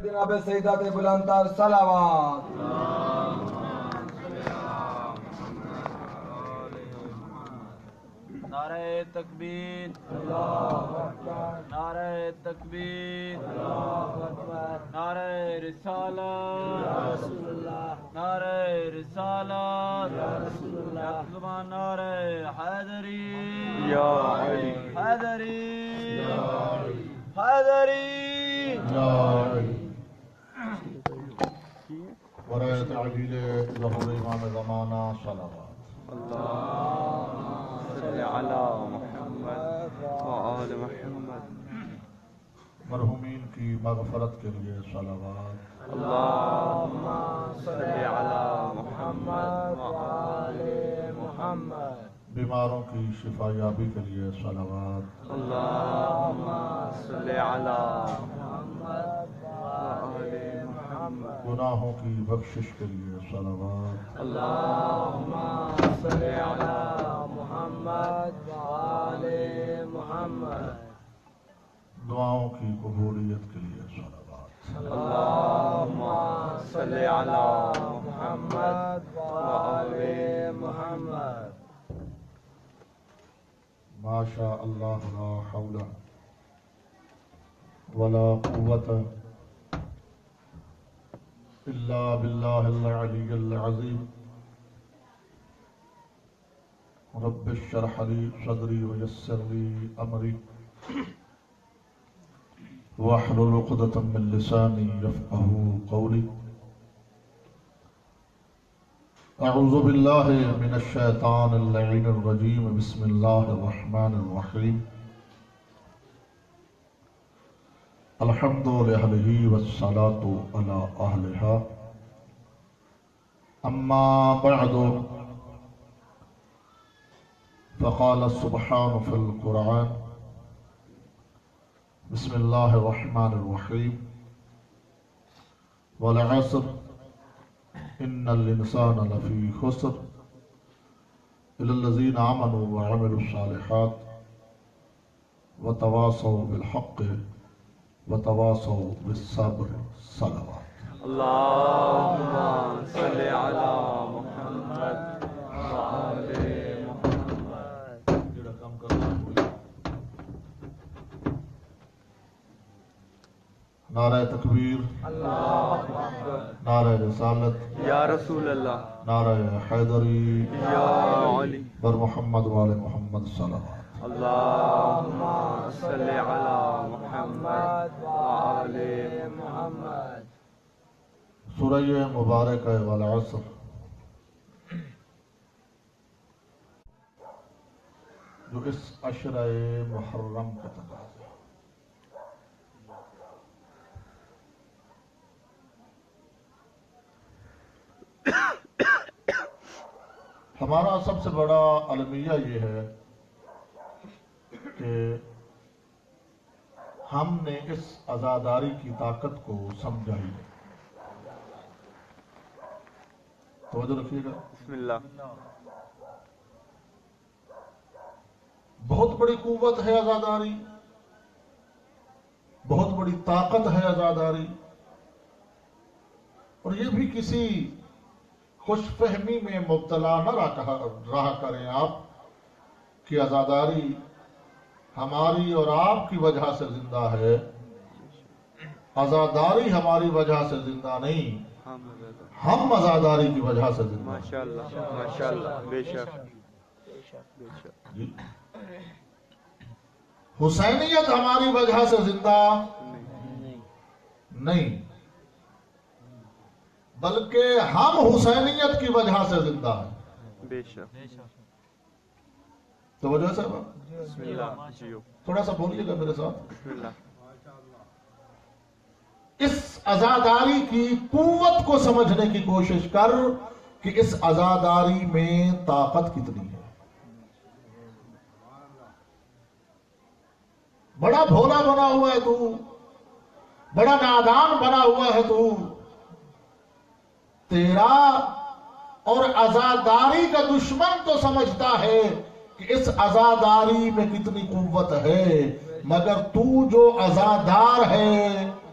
جناب سیدات بلندتر صلوات. نعرہ تکبیر، نعرہ تکبیر، نعرہ رسالت، نعرہ رسالت، زبان نعرہ حیدری، یا علی، حیدری، حیدری، یا علی. برائے تعجیل ظہور امام زمانہ صلوات. اللہم صلی علی محمد وآل محمد. مرحومین کی مغفرت کے لیے صلوات. اللہم صلی علی محمد وآل محمد. بیماروں کی شفا یابی کے لیے صلوات. اللہم صلی علی محمد وآل محمد. گناہوں کی بخشش کے لیے صلوات. اللہم صلی علی محمد وآل محمد. دعاؤں کی قبولیت کے لیے صلوات. اللہم صلی علی محمد وآل محمد. ما شاء اللہ لا حول ولا قوة الا باللہ العلی العظیم. رب اشرح لی صدری ویسر لی امری واحلل عقدۃ من لسانی یفقهوا قولی. اعوذ باللہ من الشیطان اللعین الرجیم. بسم اللہ الرحمن الرحیم. الحمد لأہلہ والصلاة علی اہلہا. اما بعد فقال سبحانہ فی القرآن. بسم اللہ الرحمن الرحیم. والعصر ان الانسان لفی خسر الا الذین آمنوا وعملوا الصالحات وتواصوا بالحق وتواصوا بالصبر. صلوات. اللہم صلی علی محمد وآل محمد. نعرہ تکبیر، نعرہ رسالت، یا رسول اللہ، نعرہ حیدری یا علی. بر محمد وآل محمد. صلوات. اللہم صلی علی محمد وآل محمد. سورہ مبارکہ والعصر جو اس عشرہ محرم کا تقاضا ہے. ہمارا سب سے بڑا المیہ یہ ہے کہ ہم نے اس عزاداری کی طاقت کو سمجھا ہی نہیں. توجہ رکھیے گا. بسم اللہ. بہت بڑی قوت ہے عزاداری، بہت بڑی طاقت ہے عزاداری. اور یہ بھی کسی خوش فہمی میں مبتلا نہ رہا کریں آپ کہ عزاداری ہماری اور آپ کی وجہ سے زندہ ہے. عزاداری ہماری وجہ سے زندہ نہیں، ہم عزاداری کی وجہ سے زندہ. ماشاءاللہ، ماشاءاللہ، بے شک. جی. حسینیت ہماری وجہ سے زندہ نہیں، بلکہ ہم حسینیت کی وجہ سے زندہ ہیں. بے شک. تو وجہ سے بسم اللہ. جیو. تھوڑا سا بولیے گا میرے ساتھ. بسم اللہ. اس عزاداری کی قوت کو سمجھنے کی کوشش کر کہ اس عزاداری میں طاقت کتنی ہے. بڑا بھولا بنا ہوا ہے تو، بڑا نادان بنا ہوا ہے تو. تیرا اور عزاداری کا دشمن تو سمجھتا ہے کہ اس عزاداری میں کتنی قوت ہے، مگر تو جو عزادار ہے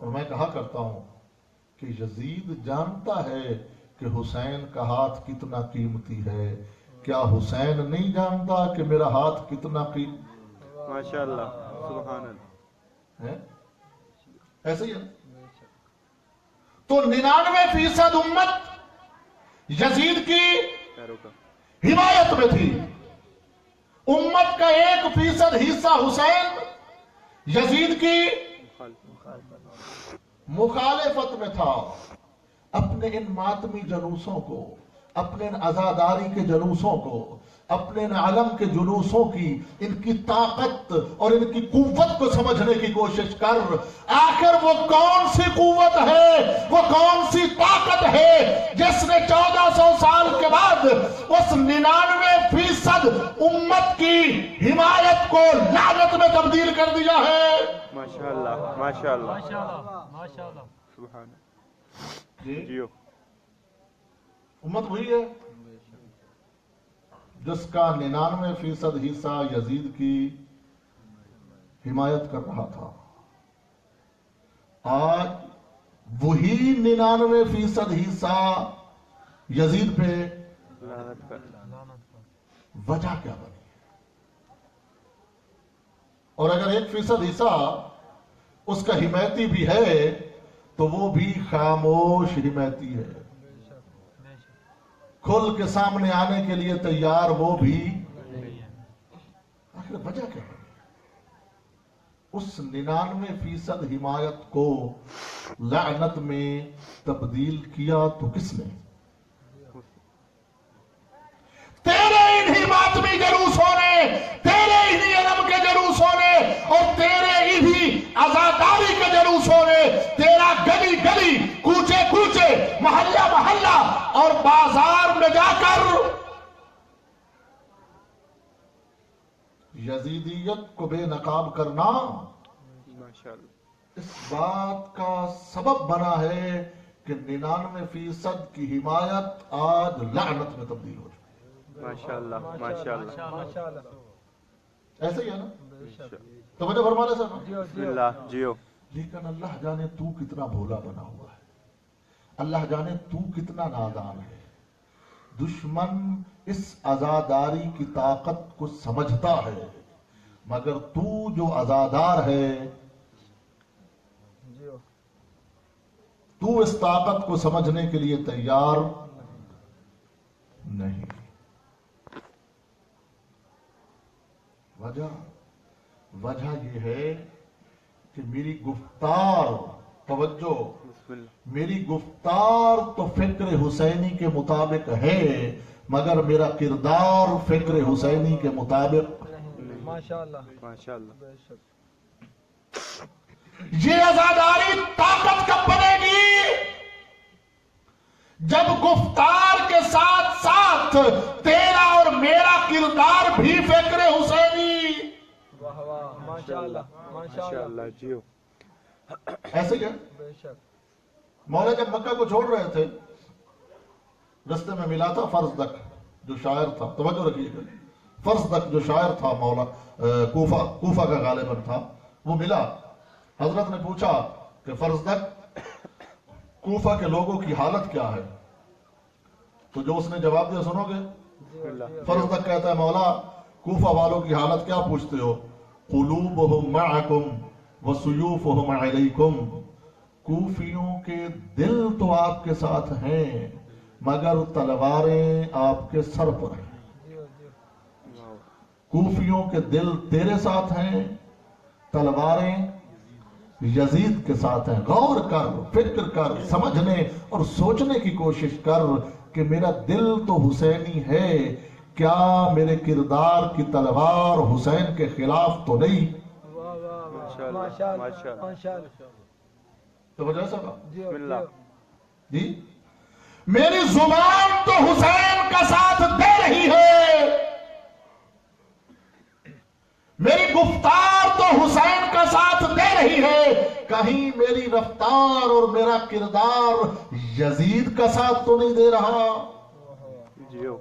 اور میں کہا کرتا ہوں کہ یزید جانتا ہے کہ حسین کا ہاتھ کتنا قیمتی ہے، کیا حسین نہیں جانتا کہ میرا ہاتھ کتنا قیمتی ماشاءاللہ سبحان اللہ ہے؟ ایسے ہی ہے نا؟ تو 99% امت یزید کی پیروکار حمایت میں تھی، امت کا 1% حصہ حسین یزید کی مخالفت میں تھا۔ اپنے ان ماتمی جلوسوں کو، اپنے ان عزاداری کے جلوسوں کو، اپنے ان علم کے جلوسوں کی ان کی طاقت اور ان کی قوت کو سمجھنے کی کوشش کر۔ آخر وہ کون سی قوت ہے، وہ کون سی طاقت ہے جس نے 1400 سال کے بعد اس 99% امت کی حمایت کو لعنت میں تبدیل کر دیا ہے؟ ماشاءاللہ ماشاءاللہ سبحان اللہ جیو امت وہی ہے جس کا 99% حصہ یزید کی حمایت کر رہا تھا۔ آج وہی 99% حصہ یزید پہ لعنت پر وجہ کیا بنی؟ اور اگر 1% حصہ اس کا حمایتی بھی ہے تو وہ بھی خاموش حمایتی ہے، کھل کے سامنے آنے کے لیے تیار وہ بھی۔ آخر وجہ کیا ہے؟ اس 99% حمایت کو لعنت میں تبدیل کیا تو کس نے؟ تیرے انہی ماتمی جلوسوں نے، تیرے انہی علم کے جلوسوں نے، اور تیرے انہی عزاداری کے جلوسوں نے، تیرا گلی گلی، کوچے کوچے، محلہ محلہ اور بازار میں جا کر یزیدیت کو بے نقاب کرنا ماشاءاللہ اس بات کا سبب بنا ہے کہ 99% کی حمایت آج لعنت میں تبدیل ہو چکی ہے۔ ماشاءاللہ ماشاءاللہ ایسے ہی ہے نا؟ توجہ فرمانے سے نا؟ بسم اللہ جیو لیکن اللہ جانے تو کتنا بھولا بنا ہوا ہے، اللہ جانے تو کتنا نادان ہے۔ دشمن اس عزاداری کی طاقت کو سمجھتا ہے، مگر تو جو عزادار ہے تو اس طاقت کو سمجھنے کے لیے تیار نہیں۔ وجہ یہ ہے کہ میری گفتار، توجہ، بسم اللہ میری گفتار تو فکر حسینی کے مطابق ہے، مگر میرا کردار فکر حسینی کے مطابق۔ ماشاءاللہ ماشاءاللہ یہ عزاداری طاقت کب بنے گی؟ جب گفتار کے ساتھ ساتھ تیرا اور میرا کردار بھی فکر حسینی۔ واہ واہ ماشاءاللہ ماشاءاللہ جیو ایسے ہی ہے۔ بے شک مولا جب مکہ کو چھوڑ رہے تھے، رستے میں ملا تھا فرزدق جو شاعر تھا، توجہ رکھیے گا، فرزدق جو شاعر تھا، مولا کوفہ کا غالباً تھا، وہ ملا۔ حضرت نے پوچھا کہ فرزدق کوفہ کے لوگوں کی حالت کیا ہے؟ تو جو اس نے جواب دیا سنو گے؟ بسم اللہ فرزدق کہتا ہے مولا کوفہ والوں کی حالت کیا پوچھتے ہو؟ قلوبہم معکم وسیوفہم علیکم، کوفیوں کے دل تو آپ کے ساتھ ہیں مگر تلواریں آپ کے سر پر ہیں۔ کوفیوں کے دل تیرے ساتھ ہیں، تلواریں یزید کے ساتھ ہیں۔ غور کر، فکر کر، سمجھنے اور سوچنے کی کوشش کر کہ میرا دل تو حسینی ہے، کیا میرے کردار کی تلوار حسین کے خلاف تو نہیں؟ واہ واہ ماشاءاللہ ماشاءاللہ ماشاءاللہ تو وجہ سکا بسم اللہ جی میری زبان تو حسین کا ساتھ دے رہی ہے، میری گفتار تو حسین کا ساتھ دے رہی ہے، کہیں میری رفتار اور میرا کردار یزید کا ساتھ تو نہیں دے رہا؟ جیو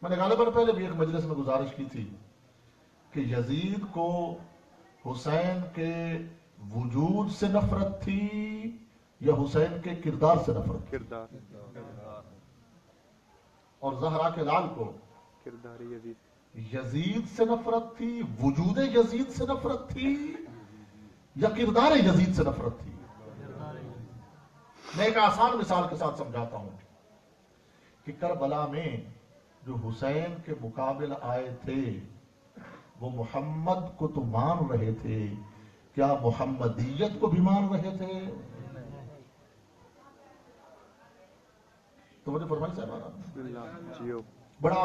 میں نے غالباً پہلے بھی ایک مجلس میں گزارش کی تھی کہ یزید کو حسین کے وجود سے نفرت تھی یا حسین کے کردار سے نفرت تھی؟ کردار اور زہرا کے لال کو کردار یزید یزید سے نفرت تھی، وجود یزید سے نفرت تھی یا کردار یزید سے نفرت تھی؟ میں ایک آسان مثال کے ساتھ سمجھاتا ہوں کہ کربلا میں جو حسین کے مقابل آئے تھے وہ محمد کو تو مان رہے تھے، کیا محمدیت کو بھی مان رہے تھے؟ تو مجھے فرمائی صاحب بسم اللہ جیو بڑا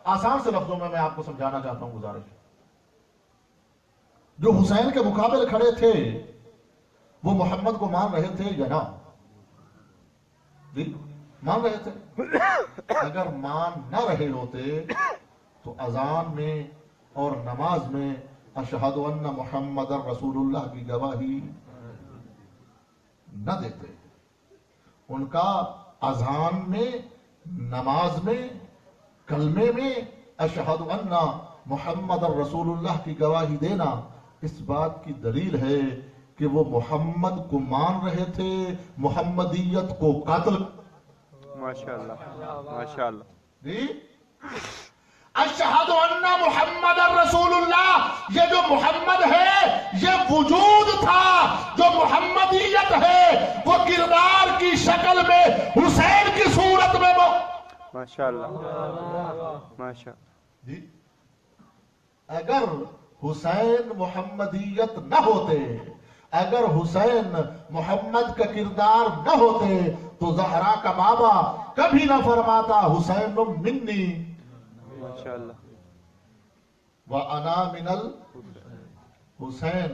آسان سے لفظوں میں آپ کو سمجھانا چاہتا ہوں، گزارش۔ جو حسین کے مقابل کھڑے تھے وہ محمد کو مان رہے تھے یا نہ؟ جی مان رہے تھے۔ اگر مان نہ رہے ہوتے تو اذان میں اور نماز میں اشہد ان محمد رسول اللہ کی گواہی نہ دیتے۔ ان کا اذان میں، نماز میں، کلمے میں اشہد ان محمد رسول اللہ کی گواہی دینا اس بات کی دلیل ہے کہ وہ محمد کو مان رہے تھے، محمدیت کو قتل۔ ماشاءاللہ ماشاءاللہ جی اشہد ان محمد رسول اللہ، یہ جو محمد ہے یہ وجود تھا، جو محمدیت ہے وہ کردار کی شکل میں حسین کی صورت میں ماشاءاللہ ماشاء جی اگر حسین محمدیت نہ ہوتے، اگر حسین محمد کا کردار نہ ہوتے تو زہرا کا بابا کبھی نہ فرماتا حسین منی ماشاءاللہ وَأَنَا مِنَ الحسین۔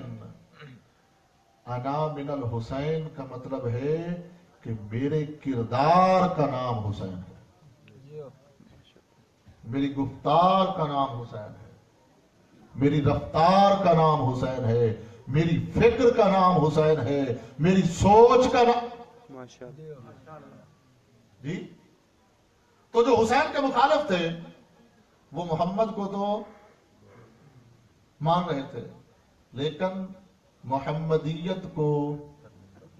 انا من الحسین کا مطلب ہے کہ میرے کردار کا نام حسین ہے، میری گفتار کا نام حسین ہے، میری رفتار کا نام حسین ہے، میری فکر کا نام حسین ہے، میری سوچ کا نام ماشاءاللہ جی۔ تو جو حسین کے مخالف تھے وہ محمد کو تو مان رہے تھے لیکن محمدیت کو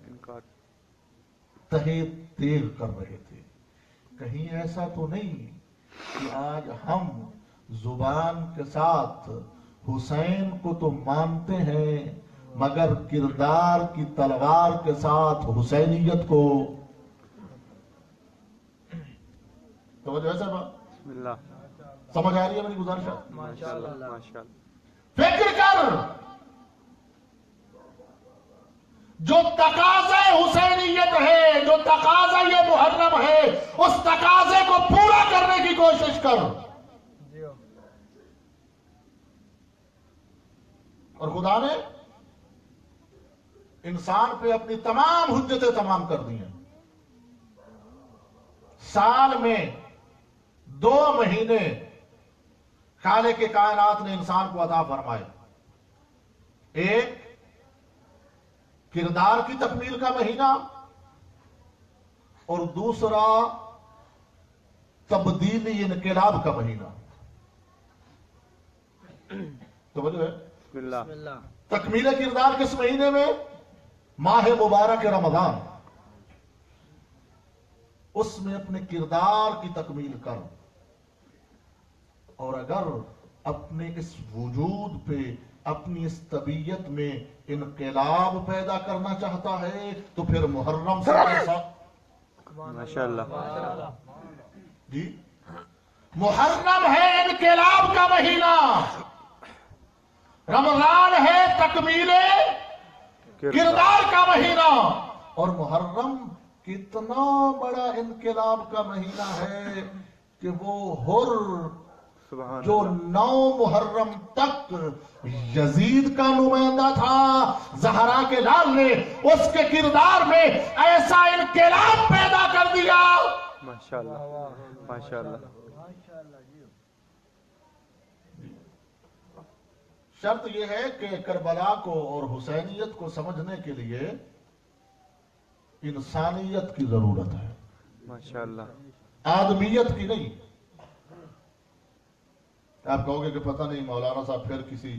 انکار تہے تیغ کر رہے تھے۔ کہیں ایسا تو نہیں کہ آج ہم زبان کے ساتھ حسین کو تو مانتے ہیں مگر کردار کی تلوار کے ساتھ حسینیت کو توجہ ہے صاحب؟ بسم اللہ سمجھ آ رہی ہے میری گزارش؟ ماشاءاللہ ماشاءاللہ فکر کر، جو تقاضے حسینیت ہے، جو تقاضا یہ محرم ہے، اس تقاضے کو پورا کرنے کی کوشش کر۔ اور خدا نے انسان پہ اپنی تمام حجتیں تمام کر دی ہیں۔ سال میں 2 مہینے خالق کے کائنات نے انسان کو عطا فرمائے، ایک کردار کی تکمیل کا مہینہ اور دوسرا تبدیلی انقلاب کا مہینہ۔ توجہ ہے؟ بسم اللہ تکمیل کردار کس مہینے میں؟ ماہ مبارک رمضان، اس میں اپنے کردار کی تکمیل کر، اور اگر اپنے اس وجود پہ، اپنی اس طبیعت میں انقلاب پیدا کرنا چاہتا ہے تو پھر محرم سے ایسا ماشاءاللہ جی محرم ہے انقلاب کا مہینہ، رمضان ہے تکمیل کردار کا مہینہ، اور محرم کتنا بڑا انقلاب کا مہینہ ہے کہ وہ حر سبحان جو اللہ 9 محرم تک یزید کا نمائندہ تھا، زہرا کے لال نے اس کے کردار میں ایسا انقلاب پیدا کر دیا۔ ماشاءاللہ ماشاءاللہ شرط یہ ہے کہ کربلا کو اور حسینیت کو سمجھنے کے لیے انسانیت کی ضرورت ہے، ماشاءاللہ آدمیت کی نہیں۔ آپ کہو گے کہ پتہ نہیں مولانا صاحب پھر کسی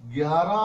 11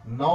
9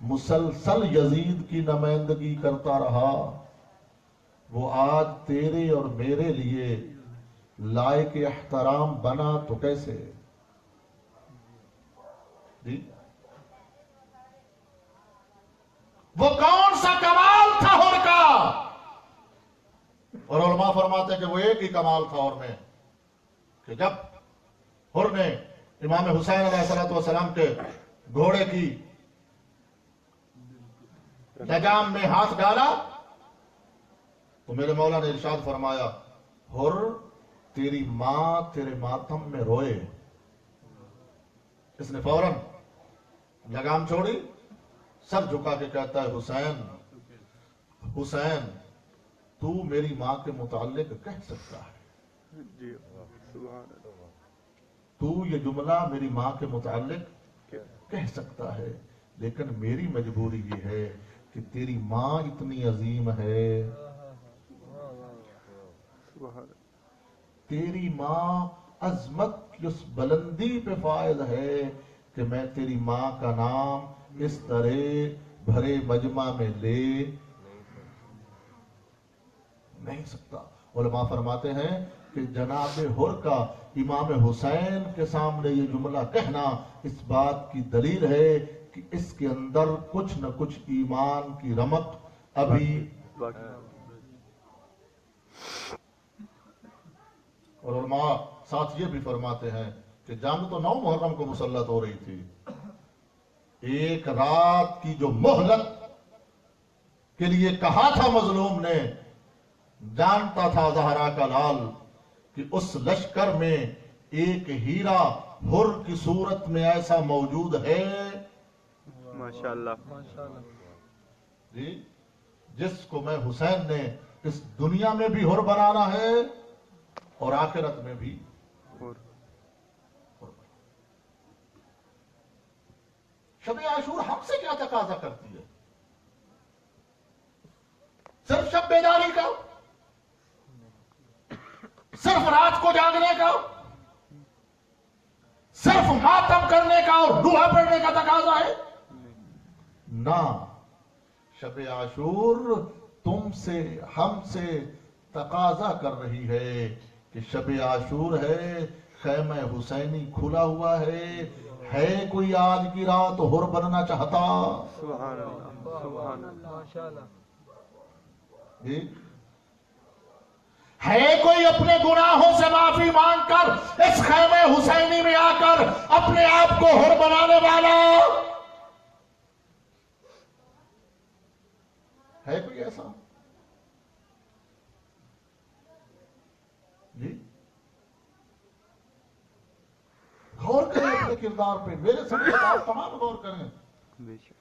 مسلسل یزید کی نمائندگی کرتا رہا، وہ آج تیرے اور میرے لیے لائق احترام بنا تو کیسے؟ جی وہ کون سا کمال تھا حر کا؟ اور علماء فرماتے ہیں کہ وہ ایک ہی کمال تھا حر میں، کہ جب حر نے امام حسین علیہ السلام کے گھوڑے کی لگام میں ہاتھ ڈالا تو میرے مولا نے ارشاد فرمایا، حر تیری ماں تیرے ماتم میں روئے۔ اس نے فوراً لگام چھوڑی، سر جھکا کے کہتا ہے، حسین حسین تو میری ماں کے متعلق کہہ سکتا ہے، جی سبحان اللہ، تو یہ جملہ میری ماں کے متعلق کہہ سکتا ہے، لیکن میری مجبوری یہ ہے کہ تیری ماں اتنی عظیم ہے، سبحان تیری ماں عظمت کی اس بلندی پہ فائز ہے کہ میں تیری ماں کا نام اس طرح بھرے مجمع میں لے نہیں سکتا۔ علماء فرماتے ہیں کہ جناب حر کا امام حسین کے سامنے یہ جملہ کہنا اس بات کی دلیل ہے کہ اس کے اندر کچھ نہ کچھ ایمان کی رمق ابھی۔ اور علماء ساتھ یہ بھی فرماتے ہیں کہ جنگ تو 9 محرم کو مسلط ہو رہی تھی، ایک رات کی جو مہلت کے لیے کہا تھا مظلوم نے، جانتا تھا زہرا کا لال کہ اس لشکر میں ایک ہیرا حر کی صورت میں ایسا موجود ہے، ماشاءاللہ، جی جس کو میں حسین نے اس دنیا میں بھی حر بنانا ہے اور آخرت میں بھی۔ شب عاشور ہم سے کیا تقاضا کرتی ہے؟ صرف شب بیداری کا، صرف رات کو جاگنے کا، صرف ماتم کرنے کا اور دوہا پڑھنے کا تقاضا ہے؟ نہ، شب عاشور تم سے ہم سے تقاضا کر رہی ہے کہ شب عاشور ہے، خیمہ حسینی کھلا ہوا ہے کوئی آج کی رات حر بننا چاہتا؟ سبحان اللہ، سبحان اللہ، ماشاءاللہ، جی ہے کوئی اپنے گناہوں سے معافی مانگ کر اس خیمہ حسینی میں آ کر اپنے آپ کو حر بنانے والا؟ ہے کوئی ایسا؟ جی غور کریں اپنے کردار پہ، میرے سب آپ تمام غور کریں بے شک،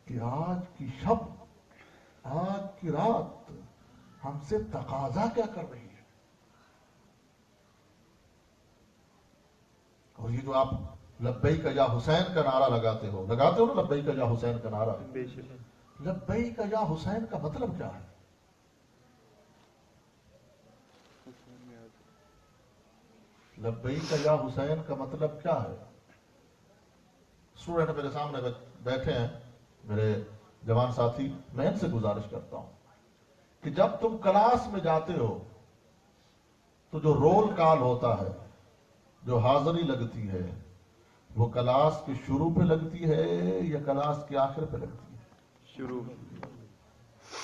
کہ آج کی شب، آج کی رات ہم سے تقاضا کیا کر رہی ہے؟ اور یہ جو آپ لبیک یا حسین کا نعرہ لگاتے ہو نا، لبیک یا حسین کا نعرہ، بے شک، لبیک یا حسین کا مطلب کیا ہے؟ لبیک یا حسین کا مطلب کیا ہے؟ اسٹوڈنٹ میرے سامنے بیٹھے ہیں، میرے جوان ساتھی، میں ان سے گزارش کرتا ہوں کہ جب تم کلاس میں جاتے ہو تو جو رول کال ہوتا ہے، جو حاضری لگتی ہے، وہ کلاس کے شروع پہ لگتی ہے یا کلاس کے آخر پہ لگتی ہے؟ شروع،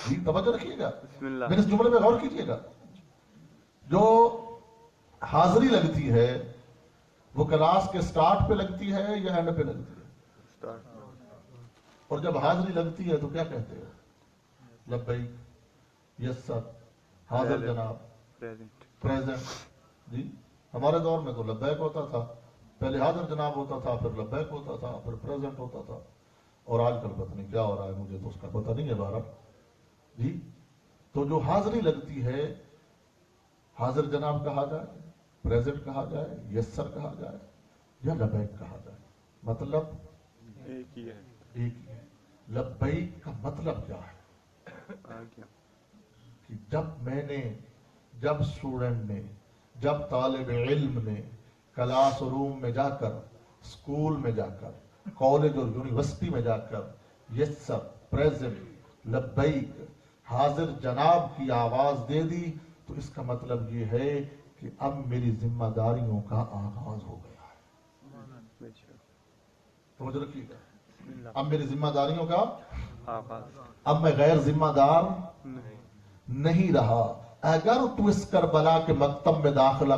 جی توجہ رکھیے گا، بسم اللہ، میرے اس جملے میں غور کیجیے گا۔ جو حاضری لگتی ہے وہ کلاس کے سٹارٹ پہ لگتی ہے یا اینڈ پہ لگتی ہے؟ سٹارٹ، اور جب حاضری لگتی ہے تو کیا کہتے ہیں؟ لبیک، یس سر، حاضر جناب، پریزنٹ، پریزنٹ۔ جی ہمارے دور میں تو لبیک ہوتا تھا، پہلے حاضر جناب ہوتا تھا، پھر لبیک ہوتا تھا، پھر پریزنٹ ہوتا تھا، اور آج کل پتہ نہیں کیا ہو رہا ہے، مجھے تو اس کا پتہ نہیں ہے بہرحال۔ جی تو جو حاضری لگتی ہے، حاضر جناب کہا جائے، پریزنٹ کہا جائے، یس سر کہا جائے یا لبیک کہا جائے، مطلب ایک ہی ہے، ایک ہی ہے۔ لبیک کا مطلب کیا ہے؟ آ گیا، کہ جب اسٹوڈنٹ نے، جب طالب علم نے کلاس روم میں جا کر، اسکول میں جا کر کالج اور یونیورسٹی میں جا کر یس سر پریزنٹ لبیک حاضر جناب کی آواز دے دی تو اس کا مطلب یہ ہے کہ اب میری ذمہ داریوں کا آغاز ہو گیا ہے. سمجھ رکھیے گا, اب میری ذمہ داریوں کا اب میں غیر ذمہ دار نہیں رہا. اگر تو اس کربلا کے مکتب میں داخلہ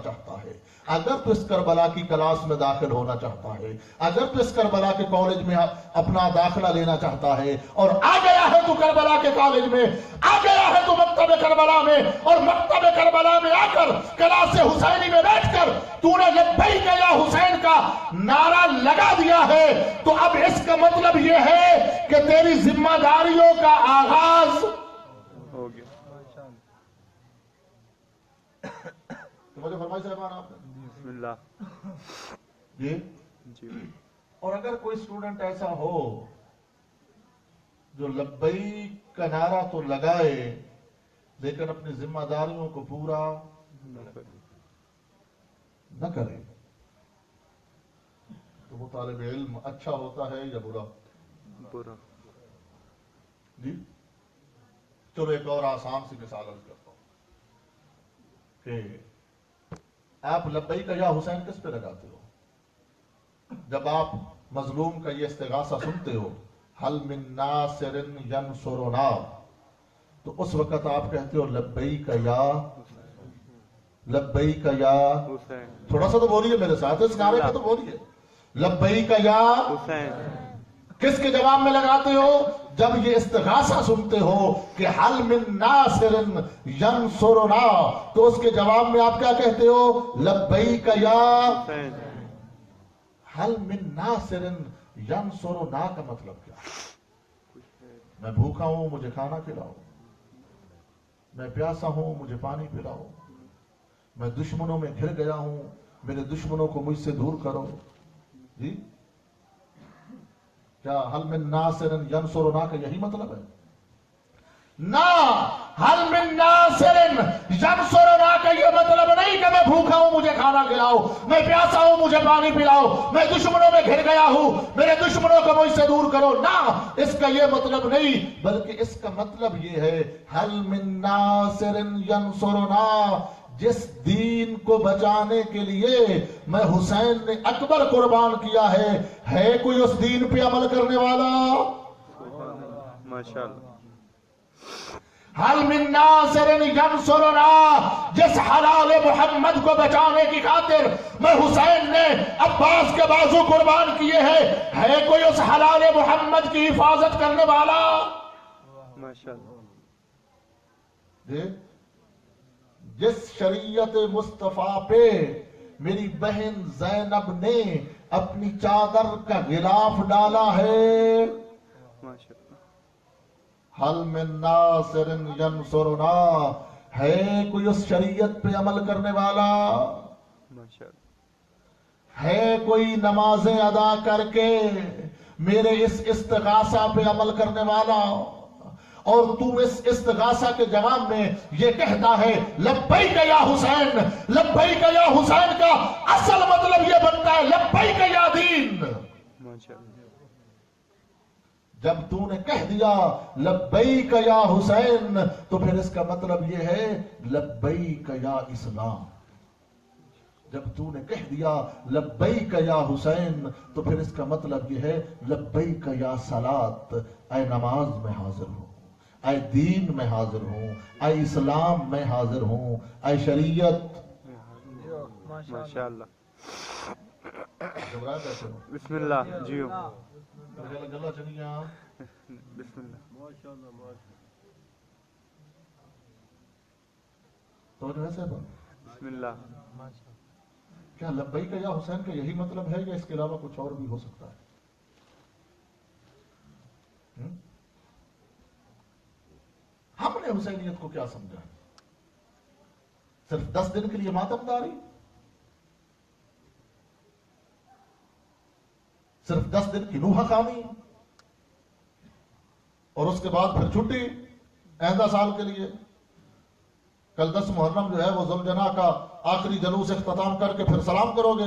چاہتا ہے, اگر تو اس کربلا کی کلاس میں داخل ہونا چاہتا ہے, اگر تو اس کربلا کے کالج میں اپنا داخلہ لینا چاہتا ہے, اور آ گیا ہے تو کربلا کے کالج میں, آ گیا ہے تو مکتب کربلا میں, اور مکتب کربلا میں آ کر کلاس حسینی میں بیٹھ کر تو نے لبیک یا حسین کا نعرہ لگا دیا ہے, تو اب اس کا مطلب یہ ہے کہ تیری ذمہ داریوں کا آغاز ہو گیا. مجھے فرمائی صاحبان آپ نے بسم اللہ. جی. اور اگر کوئی اسٹوڈنٹ ایسا ہو جو لبیک کا نعرہ تو لگائے لیکن اپنی ذمہ داریوں کو پورا نہ کرے, تو وہ طالب علم اچھا ہوتا ہے یا برا؟ برا. جی چلو ایک اور آسان سی مثال عرض کرتا ہوں کہ آپ لبیک یا حسین کس پہ لگاتے ہو؟ جب آپ مظلوم کا یہ استغاثہ سنتے ہو, حل من ناصر ینصرنا, تو اس وقت آپ کہتے ہو لبیک یا حسین. تھوڑا سا تو بولیے میرے ساتھ, اس نعرے پہ تو بولیے لبیک یا حسین. کس کے جواب میں لگاتے ہو؟ جب یہ استغاثہ سنتے ہو کہ حل من ناصر ینصرنا, تو اس کے جواب میں آپ کیا کہتے ہو؟ لبیک یا حسین. حل من ناصر ینصرنا کا مطلب کیا؟ میں بھوکا ہوں مجھے کھانا کھلاؤ, میں پیاسا ہوں مجھے پانی پلاؤ, میں دشمنوں میں گھر گیا ہوں میرے دشمنوں کو مجھ سے دور کرو. جی کیا حل من ناصر ینصرنا کا یہی مطلب ہے؟ نہ, حل من ناصر ینصرنا کا یہ مطلب نہیں کہ میں بھوکا ہوں مجھے کھانا کھلاؤ, میں پیاسا ہوں مجھے پانی پلاؤ, میں دشمنوں میں گھر گیا ہوں میرے دشمنوں کو مجھ سے دور کرو. نہ, اس کا یہ مطلب نہیں, بلکہ اس کا مطلب یہ ہے حل من ناصر ینصرنا, جس دین کو بچانے کے لیے میں حسین نے اکبر قربان کیا ہے کوئی اس دین پہ عمل کرنے والا؟ ماشاءاللہ. حل من ناصر ینصرنا, جس حلال محمد کو بچانے کی خاطر میں حسین نے عباس کے بازو قربان کیے ہیں, ہے کوئی اس حلال محمد کی حفاظت کرنے والا؟ ماشاءاللہ. جس شریعت مصطفیٰ پہ میری بہن زینب نے اپنی چادر کا غلاف ڈالا ہے, ماشاءاللہ. حل من ناصر ینصرنا, ہے کوئی اس شریعت پہ عمل کرنے والا؟ ماشاءاللہ. ہے کوئی نمازیں ادا کر کے میرے اس استغاثہ پہ عمل کرنے والا؟ اور تو اس استغاثہ کے جواب میں یہ کہتا ہے لبیک یا حسین. لبیک یا حسین کا اصل مطلب یہ بنتا ہے لبیک یا دین. ماشاءاللہ. جب تو نے کہہ دیا لبیک یا حسین, تو پھر اس کا مطلب یہ ہے لبیک یا اسلام. جب تو نے کہہ دیا لبیک یا حسین, تو پھر اس کا مطلب یہ ہے لبیک یا صلاۃ, اے نماز میں حاضر ہوں, اے دین میں حاضر ہوں, اے اسلام میں حاضر ہوں, اے شریعت. ماشاءاللہ. گھبرائے بیٹھے ہو؟ بسم اللہ. جیو. گلا چلیے آپ. بسم اللہ. تو جو ہے بسم اللہ. کیا لبیک یا حسین کا یہی مطلب ہے یا اس کے علاوہ کچھ اور بھی ہو سکتا ہے؟ ہم نے حسینیت کو کیا سمجھا؟ صرف 10 دن کے لیے ماتم داری, صرف 10 دن کی نوحہ خوانی, اور اس کے بعد پھر چھٹی آئندہ سال کے لیے. کل 10 محرم جو ہے وہ ذوالجناح کا آخری جلوس اختتام کر کے پھر سلام کرو گے.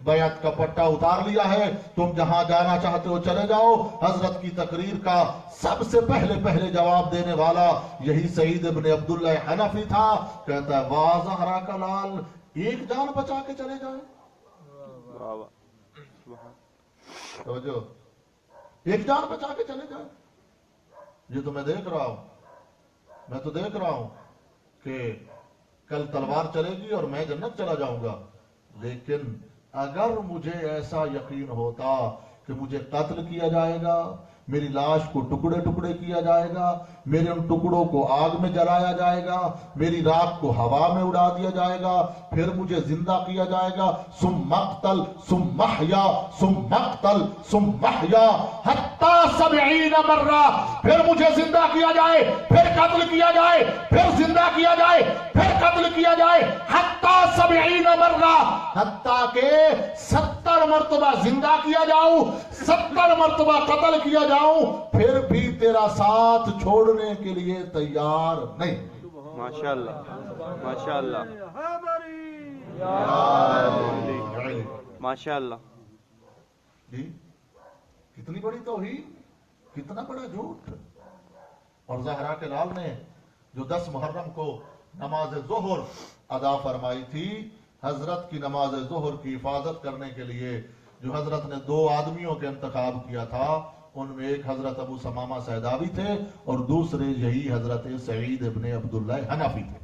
بیعت کا پٹا اتار لیا ہے, تم جہاں جانا چاہتے ہو چلے جاؤ. حضرت کی تقریر کا سب سے پہلے جواب دینے والا یہی سعید ابن عبداللہ حنفی تھا. کہتا ہے واہ زہرا کا لال, ایک جان بچا کے چلے جائے. واہ واہ. توجہ, ایک جان بچا کے چلے جائے. یہ تو میں دیکھ رہا ہوں کہ کل تلوار چلے گی اور میں جنت چلا جاؤں گا, لیکن اگر مجھے ایسا یقین ہوتا کہ مجھے قتل کیا جائے گا, میری لاش کو ٹکڑے ٹکڑے کیا جائے گا, میرے ان ٹکڑوں کو آگ میں جلایا جائے گا, میری راکھ کو ہوا میں اڑا دیا جائے گا, پھر مجھے زندہ کیا جائے گا, ثم مقتل ثم محیا ثم مقتل ثم محیا حتی 70 مرہ, پھر مجھے زندہ کیا جائے, پھر قتل کیا جائے, پھر زندہ کیا جائے, پھر قتل کیا جائے, حتی 70 مرہ, حتیٰ کہ 70 مرتبہ زندہ کیا جاؤں, 70 مرتبہ قتل کیا جاؤں, پھر بھی تیرا ساتھ چھوڑنے کے لیے تیار نہیں. ماشاءاللہ ماشاءاللہ ماشاءاللہ. جی کتنی بڑی توہین, کتنا بڑا جھوٹ. اور زہرا کے لال نے جو 10 محرم کو نماز ظہر ادا فرمائی تھی, حضرت کی نماز ظہر کی حفاظت کرنے کے لیے جو حضرت نے 2 آدمیوں کے انتخاب کیا تھا, ان میں ایک حضرت ابو سمامہ سیداوی تھے اور دوسرے یہی حضرت سعید ابن عبداللہ حنفی تھے.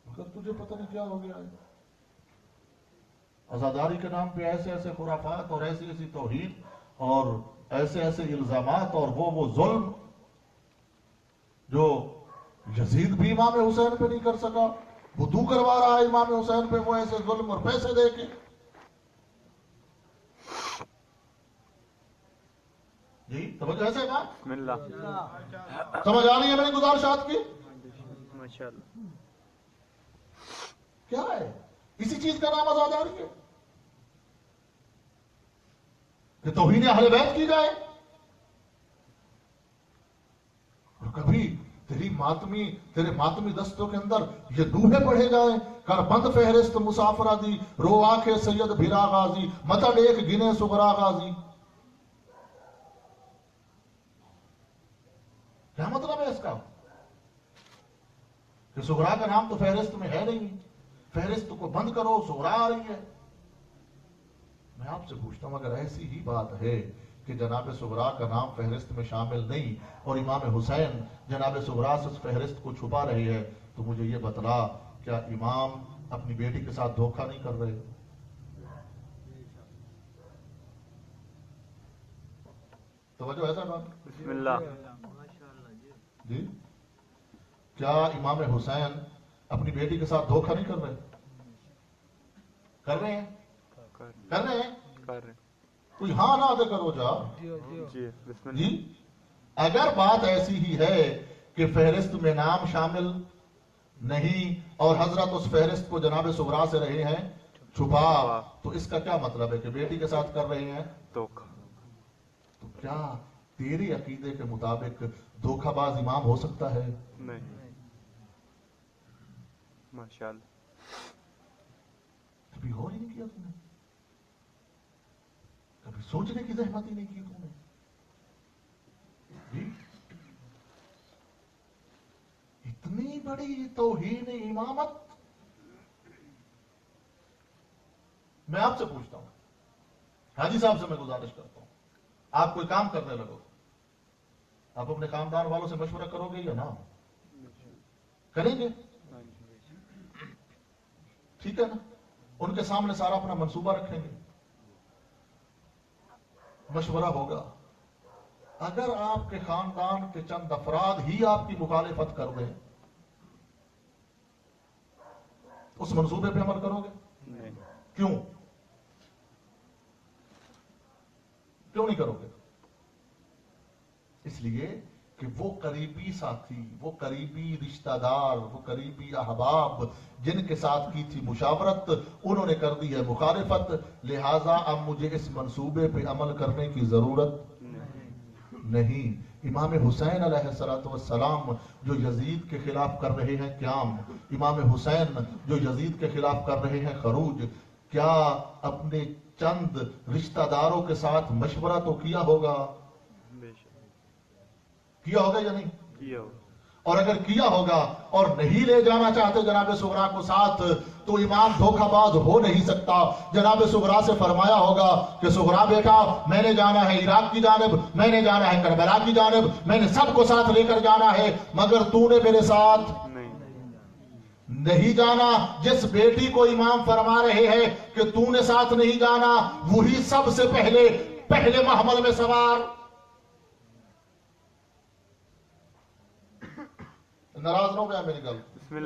مگر تجھے پتہ نہیں کیا ہو گیا ہے, عزاداری کے نام پہ ایسے ایسے خرافات اور ایسی ایسی توہین اور ایسے ایسے الزامات اور وہ ظلم جو یزید بھی امام حسین پہ نہیں کر سکا, وہ تو کروا رہا ہے امام حسین پہ وہ ایسے ظلم اور پیسے دے کے. جی توجہ ہے سے بات, بسم اللہ. سمجھ آ رہی ہے میری گزارشات کی؟ ماشاءاللہ. کیا ہے اسی چیز کا نام عزاداری ہے کہ توہین اہل بیت کی جائے. اور کبھی تیرے ماتمی دستوں کے اندر یہ دوہے پڑھے جائیں, کر بند فہرست مسافرہ دی, رو آنکھے سید بھیرا غازی, متڑ ایک گنے سغرا غازی. کیا مطلب ہے اس کا کہ سغرا کا نام تو فہرست میں ہے نہیں, فہرست کو بند کرو, سغرا آ رہی ہے. میں آپ سے پوچھتا ہوں, اگر ایسی ہی بات ہے کہ جناب سغرا کا نام فہرست میں شامل نہیں اور امام حسین جناب سغرا سے اس فہرست کو چھپا رہی ہے, تو مجھے یہ بتلا کیا امام اپنی بیٹی کے ساتھ دھوکہ نہیں کر رہے؟ توجہ ایسا بات. بسم اللہ. جی کیا امام حسین اپنی بیٹی کے ساتھ دھوکہ نہیں کر رہے؟ کر رہے ہیں, کر رہے ہیں. کر رہے. کوئی ہاں نہ دے کرو جا. جی بسم اللہ. جی اگر بات ایسی ہی ہے کہ فہرست میں نام شامل نہیں اور حضرت اس فہرست کو جناب سغرا سے رہے ہیں چھپا, تو اس کا کیا مطلب ہے کہ بیٹی کے ساتھ کر رہے ہیں دھوکہ. تو کیا تیرے عقیدے کے مطابق دھوکہ باز امام ہو سکتا ہے؟ نہیں. ماشاءاللہ. کبھی غور ہی نہیں کیا تم نے, کبھی سوچنے کی زحمت ہی نہیں کی تم نے. جی اتنی بڑی توہین امامت. میں آپ سے پوچھتا ہوں, حاجی صاحب سے میں گزارش کرتا ہوں, آپ کوئی کام کرنے لگو, آپ اپنے خاندان والوں سے مشورہ کرو گے یا نہ کریں گے؟ ٹھیک ہے نا, ان کے سامنے سارا اپنا منصوبہ رکھیں گے, مشورہ ہوگا. اگر آپ کے خاندان کے چند افراد ہی آپ کی مخالفت کر دیں, اس منصوبے پہ عمل کرو گے؟ نہیں. کیوں نہیں کرو گے؟ اس لیے کہ وہ قریبی ساتھی, وہ قریبی رشتہ دار, وہ قریبی احباب جن کے ساتھ کی تھی مشاورت, انہوں نے کر دی ہے مخالفت. لہذا اب مجھے اس منصوبے پہ عمل کرنے کی ضرورت نہیں. امام حسین علیہ السلام جو یزید کے خلاف کر رہے ہیں قیام، امام حسین جو یزید کے خلاف کر رہے ہیں خروج، کیا اپنے چند رشتہ داروں کے ساتھ مشورہ تو کیا ہوگا؟ کیا ہوگا یا نہیں کیا؟ اور اگر کیا ہوگا اور نہیں لے جانا چاہتے جناب صغرا کو ساتھ، تو امام دھوکہ باز ہو نہیں سکتا۔ جناب صغرا سے فرمایا ہوگا کہ صغرا بیٹا، میں نے جانا ہے عراق کی جانب، میں نے جانا ہے کربلا کی جانب، میں نے سب کو ساتھ لے کر جانا ہے، مگر تو نے میرے ساتھ نہیں جانا۔ جس بیٹی کو امام فرما رہے ہیں کہ تو نے ساتھ نہیں جانا، وہی سب سے پہلے محمل میں سوار۔ ناراض نہ ہو گیا میری گل؟ بسم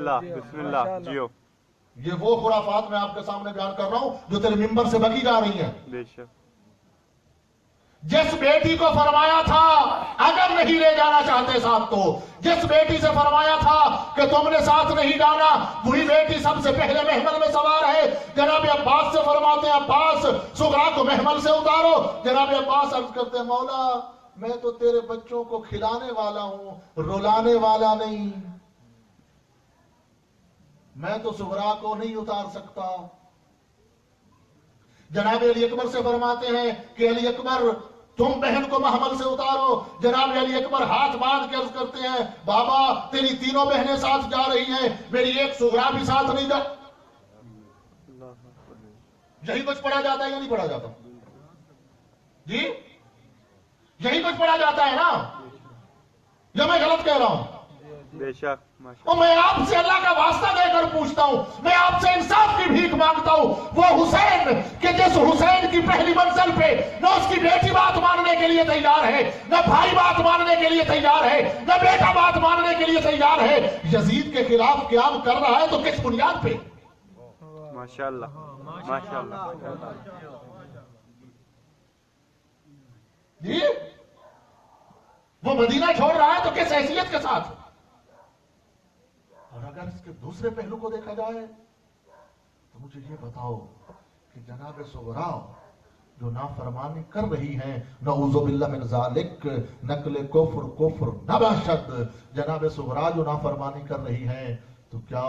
اللہ جیو۔ یہ وہ خرافات میں آپ کے سامنے بیان کر رہا ہوں جو تیرے ممبر سے بکی جا رہی ہیں۔ بے شک۔ جس بیٹی کو فرمایا تھا اگر نہیں لے جانا چاہتے ساتھ، تو جس بیٹی سے فرمایا تھا کہ تم نے ساتھ نہیں جانا، وہی بیٹی سب سے پہلے محمل میں سوار ہے۔ جناب عباس سے فرماتے ہیں عباس صغرا کو محمل سے اتارو۔ جناب عباس عرض کرتے ہیں مولا میں تو تیرے بچوں کو کھلانے والا ہوں، رلانے والا نہیں، میں تو صغرا کو نہیں اتار سکتا۔ جناب علی اکبر سے فرماتے ہیں کہ علی اکبر تم بہن کو محمل سے اتارو۔ جناب علی اکبر ہاتھ باندھ کے عرض کرتے ہیں بابا تیری تینوں بہنیں ساتھ جا رہی ہیں، میری ایک صغرا بھی ساتھ نہیں جا۔ یہی کچھ پڑھا جاتا ہے یا نہیں پڑھا جاتا؟ جی یہی کچھ پڑھا جاتا ہے نا، یا میں غلط کہہ رہا ہوں؟ بے شک۔ اور میں آپ سے اللہ کا واسطہ دے کر پوچھتا ہوں، میں آپ سے انصاف کی بھیک مانگتا ہوں، وہ حسین کہ جس حسین کی پہلی منزل پہ نہ اس کی بیٹی بات ماننے کے لیے تیار ہے، نہ بھائی بات ماننے کے لیے تیار ہے، نہ بیٹا بات ماننے کے لیے تیار ہے، یزید کے خلاف قیام کر رہا ہے، تو کس بنیاد پہ؟ ماشاءاللہ ماشاءاللہ۔ جی وہ مدینہ چھوڑ رہا ہے تو کس حیثیت کے ساتھ؟ اور اگر اس کے دوسرے پہلو کو دیکھا جائے تو مجھے یہ بتاؤ کہ جناب صغرا جو نافرمانی کر رہی ہیں، نعوذ باللہ من ذالک، نقل کفر نباشد، جناب صغرا جو نافرمانی کر رہی ہیں، تو کیا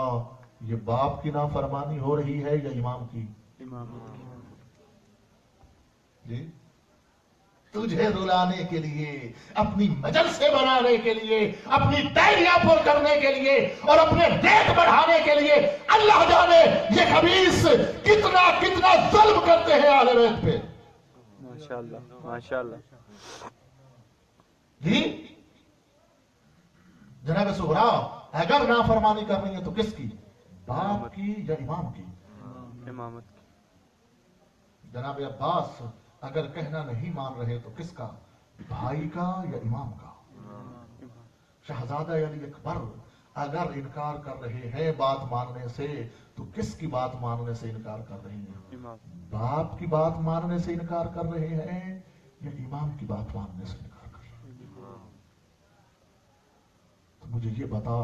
یہ باپ کی نافرمانی ہو رہی ہے یا امام کی؟ جی تجھے رلانے کے لیے، اپنی مجلسیں بنانے کے لیے، اپنی ڈائریاں پر کرنے کے لیے اور اپنے ریٹ بڑھانے کے لیے، اللہ جانے یہ خبیث کتنا ظلم کرتے ہیں اہل بیت پہ۔ ماشاءاللہ ماشاءاللہ۔ جی جناب صغرا اگر نافرمانی کر رہی ہے تو کس کی؟ باپ کی یا امام کی؟ امامت کی۔ جناب عباس اگر کہنا نہیں مان رہے تو کس کا؟ بھائی کا یا امام کا؟ شہزادہ علی اکبر اگر انکار کر رہے ہیں بات ماننے سے تو کس کی بات ماننے سے انکار کر رہے ہیں؟ باپ کی بات ماننے سے انکار کر رہے ہیں یا امام کی بات ماننے سے انکار کر رہے ہیں؟ تو مجھے یہ بتا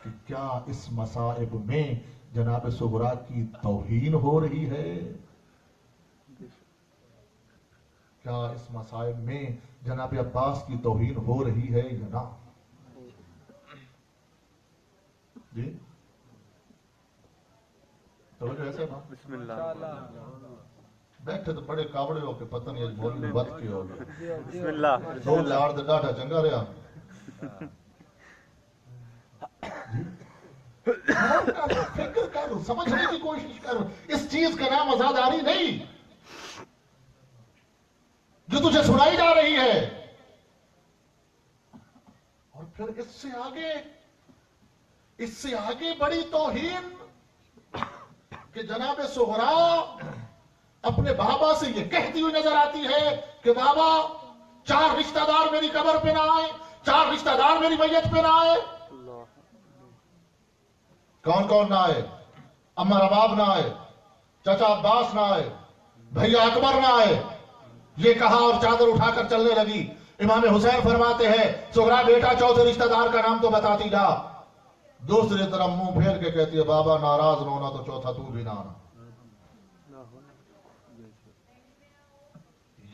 کہ کیا اس مصائب میں جناب صغرا کی توہین ہو رہی ہے؟ کیا اس مصائب میں جناب عباس کی توہین ہو رہی ہے یا نہ؟ جی توجہ ایسے نا؟ بسم اللہ۔ بیٹھے تو بڑے کاوڑے ہو کے پتہ نہیں بولنے بات کی ہو گیا۔ بسم اللہ۔ دو لار دے ڈاٹا چنگا رہا۔ فکر کر، سمجھنے کی کوشش کر، اس چیز کا نام عزاداری نہیں جو تجھے سنائی جا رہی ہے۔ اور پھر اس سے آگے بڑی توہین کہ جناب صغرا اپنے بابا سے یہ کہتی ہوئی نظر آتی ہے کہ بابا 4 رشتہ دار میری قبر پہ نہ آئے، 4 رشتہ دار میری میت پہ نہ آئے۔ کون کون نہ آئے؟ اما رباب نہ آئے، چچا عباس نہ آئے، بھیا اکبر نہ آئے۔ یہ کہا اور چادر اٹھا کر چلنے لگی۔ امام حسین فرماتے ہیں صغرا بیٹا چوتھے رشتہ دار کا نام تو بتاتی جا۔ دوسری طرف منہ پھیر کے کہتی ہے بابا ناراض نہ ہونا تو چوتھا تو بھی نہ آنا۔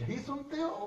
یہی سنتے ہو،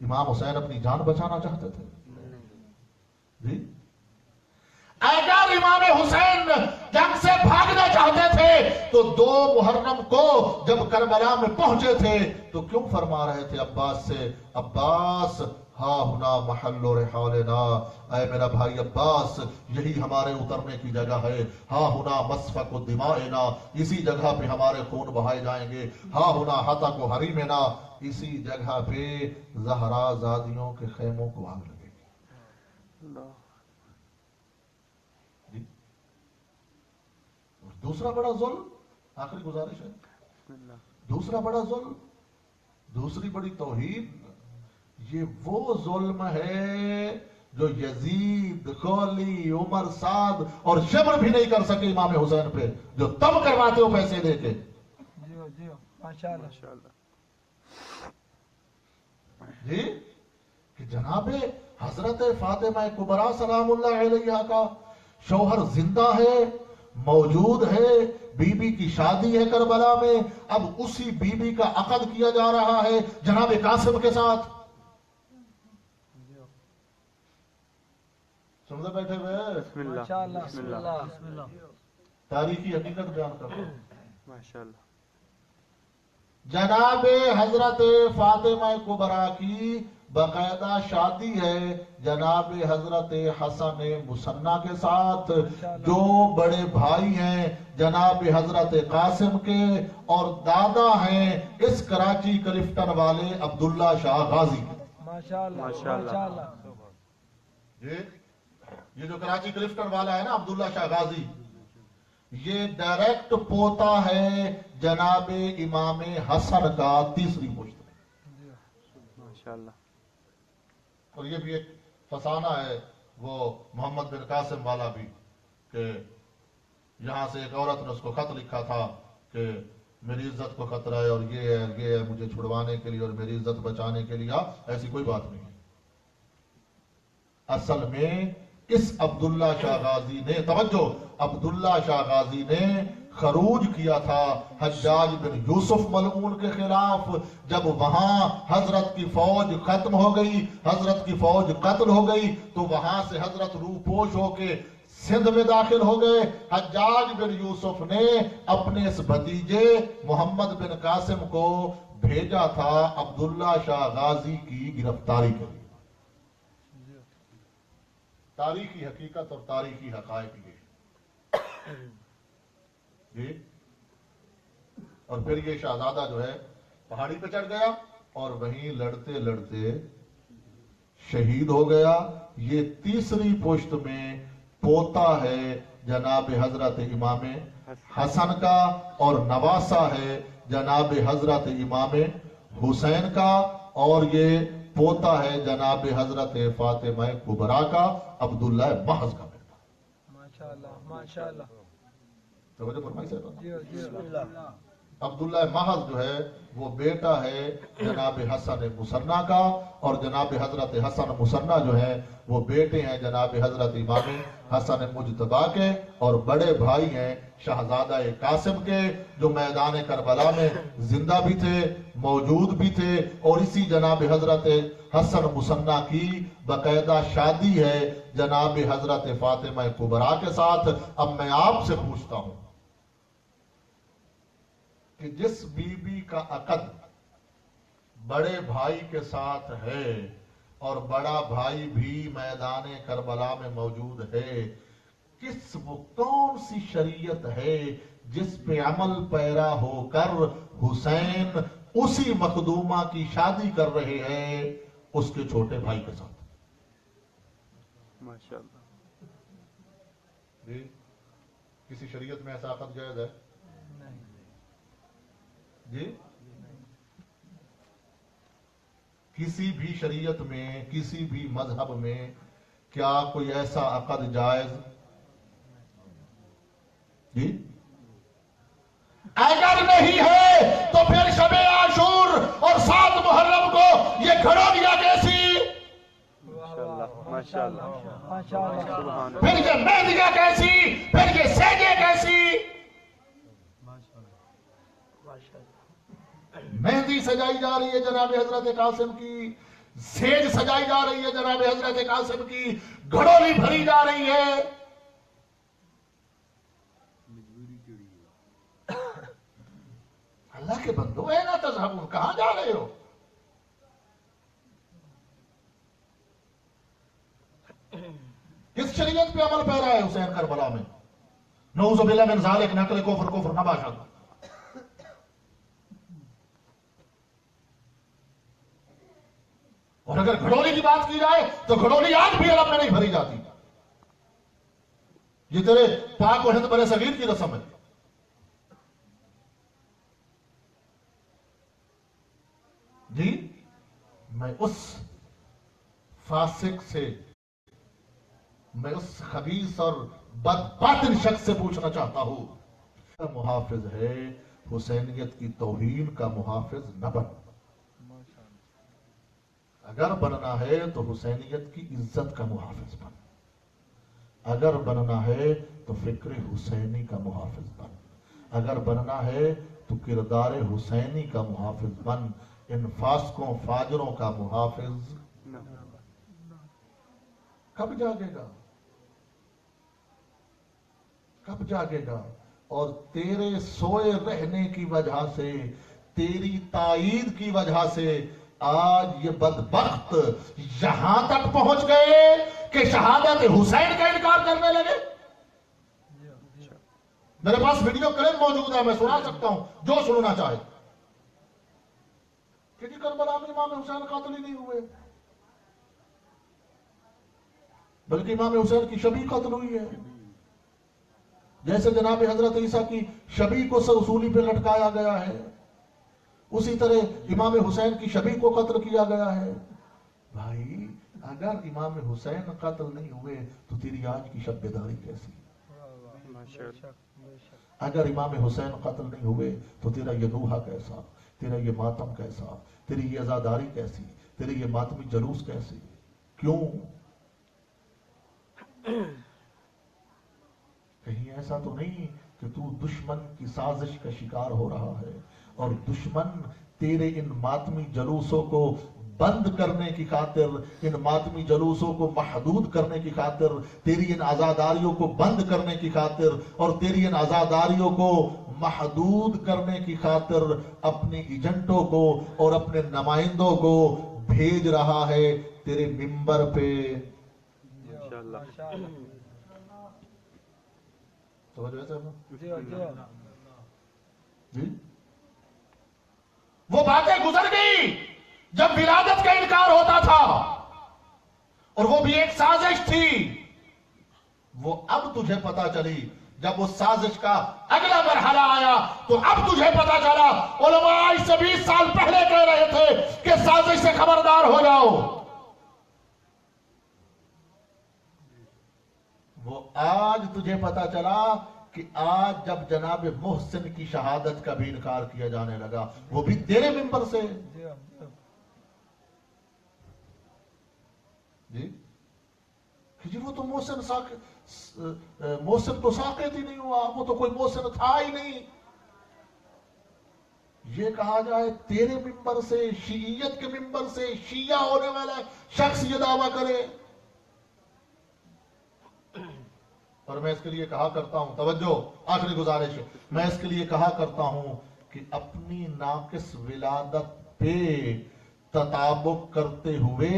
امام حسین اپنی جان بچانا چاہتے تھے؟ جی اگر امام حسین جنگ سے بھاگنا چاہتے تھے تو 2 محرم کو جب کربلا میں پہنچے تھے تو کیوں فرما رہے تھے عباس سے، عباس ہا ہنا محل رحالنا، اے میرا بھائی عباس یہی ہمارے اترنے کی جگہ ہے، ہا ہنا مسفک دمائنا، اسی جگہ پہ ہمارے خون بہائے جائیں گے، ہا ہنا ہتک حریمنا، اسی جگہ پہ زہرا زادیوں کے خیموں کو آگ لگے گی۔ جی دوسرا بڑا ظلم، آخری گزارش ہے، دوسرا بڑا ظلم، دوسری بڑی توہین، یہ وہ ظلم ہے جو یزید، کولی، عمر، سعد اور شبر بھی نہیں کر سکے امام حسین پہ، جو تم کرواتے ہو پیسے دے کے۔ جیو جیو ماشاءاللہ جی کہ جناب حضرت فاطمہ کبریٰ سلام اللہ علیہا کا شوہر زندہ ہے، موجود ہے، بی بی کی شادی ہے کربلا میں، اب اسی بی بی کا عقد کیا جا رہا ہے جناب قاسم کے ساتھ۔ سمجھے بیٹھے ہوئے؟ بسم اللہ ماشاءاللہ بسم اللہ تاریخی حقیقت بیان کرو۔ ماشاءاللہ جناب حضرت فاطمہ کبریٰ کی باقاعدہ شادی ہے جناب حضرت حسن مثنیٰ کے ساتھ، جو بڑے بھائی ہیں جناب حضرت قاسم کے اور دادا ہیں اس کراچی کلفٹن والے عبداللہ شاہ غازی کے۔ ماشاءاللہ ماشاءاللہ۔ ماشاءاللہ یہ جو کراچی کلفٹن والا ہے نا عبداللہ شاہ غازی، یہ ڈائریکٹ پوتا ہے جناب امام حسن کا، تیسری پشت میں۔ ماشاءاللہ اور یہ بھی ایک فسانہ ہے وہ محمد بن قاسم والا بھی، کہ یہاں سے ایک عورت نے اس کو خط لکھا تھا کہ میری عزت کو خطرہ ہے اور یہ ہے مجھے چھڑوانے کے لیے اور میری عزت بچانے کے لیے، ایسی کوئی بات نہیں ہے۔ اصل میں اس عبداللہ شاہ غازی نے، توجہ، عبداللہ شاہ غازی نے خروج کیا تھا حجاج بن یوسف ملعون کے خلاف، جب وہاں حضرت کی فوج ختم ہو گئی، حضرت کی فوج قتل ہو گئی، تو وہاں سے حضرت روپوش ہو کے سندھ میں داخل ہو گئے۔ حجاج بن یوسف نے اپنے اس بھتیجے محمد بن قاسم کو بھیجا تھا عبداللہ شاہ غازی کی گرفتاری کے لیے۔ تاریخی حقیقت اور تاریخی حقائق یہ جی۔ اور پھر یہ شہزادہ جو ہے پہاڑی پہ چڑھ گیا اور وہیں لڑتے لڑتے شہید ہو گیا۔ یہ تیسری پشت میں پوتا ہے جناب حضرت امام حسن کا اور نواسا ہے جناب حضرت امام حسین کا، اور یہ پوتا ہے جناب حضرت فاطمہ کبریٰ کا، عبداللہ محض کا بیٹا۔ ماشاءاللہ ماشاءاللہ توجہ فرمائی صاحب۔ جیو جیو عبداللہ محض جو ہے وہ بیٹا ہے جناب حسن مثنیٰ کا، اور جناب حضرت حسن مثنیٰ جو ہے وہ بیٹے ہیں جناب حضرت امام حسن مجتبیٰ کے، اور بڑے بھائی ہیں شہزادہ قاسم کے، جو میدان کربلا میں زندہ بھی تھے، موجود بھی تھے، اور اسی جناب حضرت حسن مثنیٰ کی باقاعدہ شادی ہے جناب حضرت فاطمہ کبریٰ کے ساتھ۔ اب میں آپ سے پوچھتا ہوں کہ جس بی بی کا عقد بڑے بھائی کے ساتھ ہے اور بڑا بھائی بھی میدان کربلا میں موجود ہے، وہ کون سی شریعت ہے جس پہ عمل پیرا ہو کر حسین اسی مخدومہ کی شادی کر رہے ہیں اس کے چھوٹے بھائی کے ساتھ؟ ماشاءاللہ جی کسی شریعت میں ایسا عقد جائز ہے؟ جی کسی بھی شریعت میں، کسی بھی مذہب میں کیا کوئی ایسا عقد جائز؟ جی اگر نہیں ہے تو پھر شب عاشور اور 7 محرم کو یہ گھڑولیاں کیسی، ماشاءاللہ ماشاءاللہ ماشاءاللہ سبحان پھر یہ مہندیاں کیسی، پھر یہ سیجے کیسی؟ مہندی سجائی جا رہی ہے جناب حضرت قاسم کی، سیج سجائی جا رہی ہے جناب حضرت قاسم کی، گھڑولی بھری جا رہی ہے. اللہ کے بندو اے نا تذہبون، کہاں جا رہے ہو؟ کس شریعت پہ عمل پیرا ہے حسین کربلا میں؟ نعوذ باللہ من ذالک، نقل کفر نباشد. اور اگر گھڑولی کی بات کی جائے تو گھڑولی آج بھی عرب میں نہیں بھری جاتی. یہ تیرے پاک و ہند بر صغیر کی رسم ہے. جی میں اس فاسق سے، میں اس خبیث اور بدباطن شخص سے پوچھنا چاہتا ہوں، محافظ ہے حسینیت کی توہین کا محافظ نہ بن. اگر بننا ہے تو حسینیت کی عزت کا محافظ بن. اگر بننا ہے تو فکر حسینی کا محافظ بن. اگر بننا ہے تو کردار حسینی کا محافظ بن. ان فاسقوں فاجروں کا محافظ کب جاگے گا؟ کب جاگے گا؟ اور تیرے سوئے رہنے کی وجہ سے، تیری تائید کی وجہ سے آج یہ بدبخت یہاں تک پہنچ گئے کہ شہادت حسین کا انکار کرنے لگے. میرے پاس ویڈیو کلپ موجود ہے، میں سنا سکتا ہوں جو سننا چاہے. کہ جی کربلا میں امام حسین قاتل ہی نہیں ہوئے، بلکہ امام حسین کی شبیہ قتل ہوئی ہے. جیسے جناب حضرت عیسیٰ کی شبیہ کو سولی پہ لٹکایا گیا ہے، اسی طرح امام حسین کی شبیہ کو قتل کیا گیا ہے. بھائی اگر امام حسین قتل نہیں ہوئے تو تیری آج کی شب بیداری کیسی؟ اگر امام حسین قتل نہیں ہوئے تو تیرا یہ نوحہ کیسا، تیرا یہ ماتم کیسا، تیری یہ عزاداری کیسی، تیری یہ ماتمی جلوس کیسی؟ کیوں؟ کہیں ایسا تو نہیں کہ تو دشمن کی سازش کا شکار ہو رہا ہے اور دشمن تیرے ان ماتمی جلوسوں کو بند کرنے کی خاطر، ان ماتمی جلوسوں کو محدود کرنے کی خاطر، تیری ان عزاداریوں کو بند کرنے کی خاطر اور تیری ان عزاداریوں کو محدود کرنے کی خاطر اپنے ایجنٹوں کو اور اپنے نمائندوں کو بھیج رہا ہے تیرے ممبر پہ. وہ باتیں گزر گئی جب ولادت کا انکار ہوتا تھا اور وہ بھی ایک سازش تھی. وہ اب تجھے پتا چلی جب اس سازش کا اگلا مرحلہ آیا تو اب تجھے پتا چلا. علماء اس سے 20 سال پہلے کہہ رہے تھے کہ سازش سے خبردار ہو جاؤ. وہ آج تجھے پتا چلا کہ آج جب جناب محسن کی شہادت کا بھی انکار کیا جانے لگا، وہ بھی تیرے ممبر سے. جی وہ تو محسن تو ساقط ہی نہیں ہوا، وہ تو کوئی محسن تھا ہی نہیں. یہ کہا جائے تیرے ممبر سے، شیعیت کے ممبر سے شیعہ ہونے والا شخص یہ دعویٰ کرے. اور میں اس کے لیے کہا کرتا ہوں، توجہ آخری گزارش ہے، میں اس کے لیے کہا کرتا ہوں کہ اپنی ناقص ولادت پہ تطابق کرتے ہوئے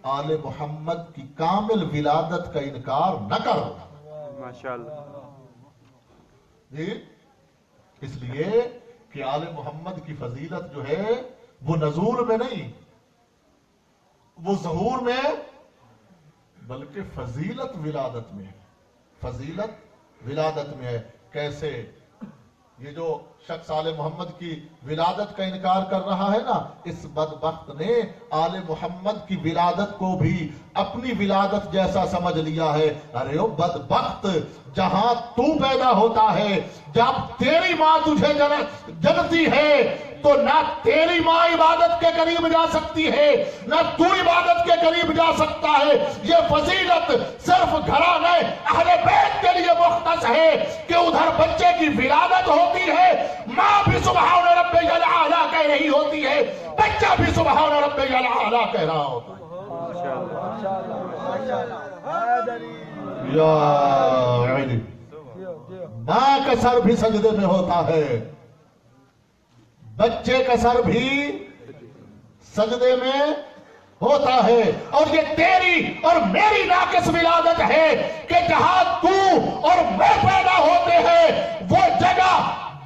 آل محمد کی کامل ولادت کا انکار نہ کر. ماشاءاللہ. جی اس لیے کہ آل محمد کی فضیلت جو ہے وہ نزول میں نہیں، وہ ظہور میں، بلکہ فضیلت ولادت میں ہے. فضیلت ولادت میں ہے. کیسے؟ یہ جو شخص آل محمد کی ولادت کا انکار کر رہا ہے نا، اس بدبخت نے آل محمد کی ولادت کو بھی اپنی ولادت جیسا سمجھ لیا ہے. ارے او بدبخت، جہاں تو پیدا ہوتا ہے، جب تیری ماں تجھے جنتی ہے، تو نہ تیری ماں عبادت کے قریب جا سکتی ہے نہ تو عبادت کے قریب جا سکتا ہے. یہ فضیلت صرف گھرانے اہل بیت کے لیے مختص ہے کہ ادھر بچے کی ولادت ہوتی ہے، ماں بھی سبحان رب الاعلیٰ کہہ رہی ہوتی ہے، بچہ بھی سبحان رب الاعلیٰ کہہ رہا ہوتا ہے. یا علی ماں کا سر بھی سجدے میں ہوتا ہے، بچے کا سر بھی سجدے میں ہوتا ہے. اور یہ تیری اور میری ناقص ولادت ہے کہ جہاں تو اور میں پیدا ہوتے ہیں وہ جگہ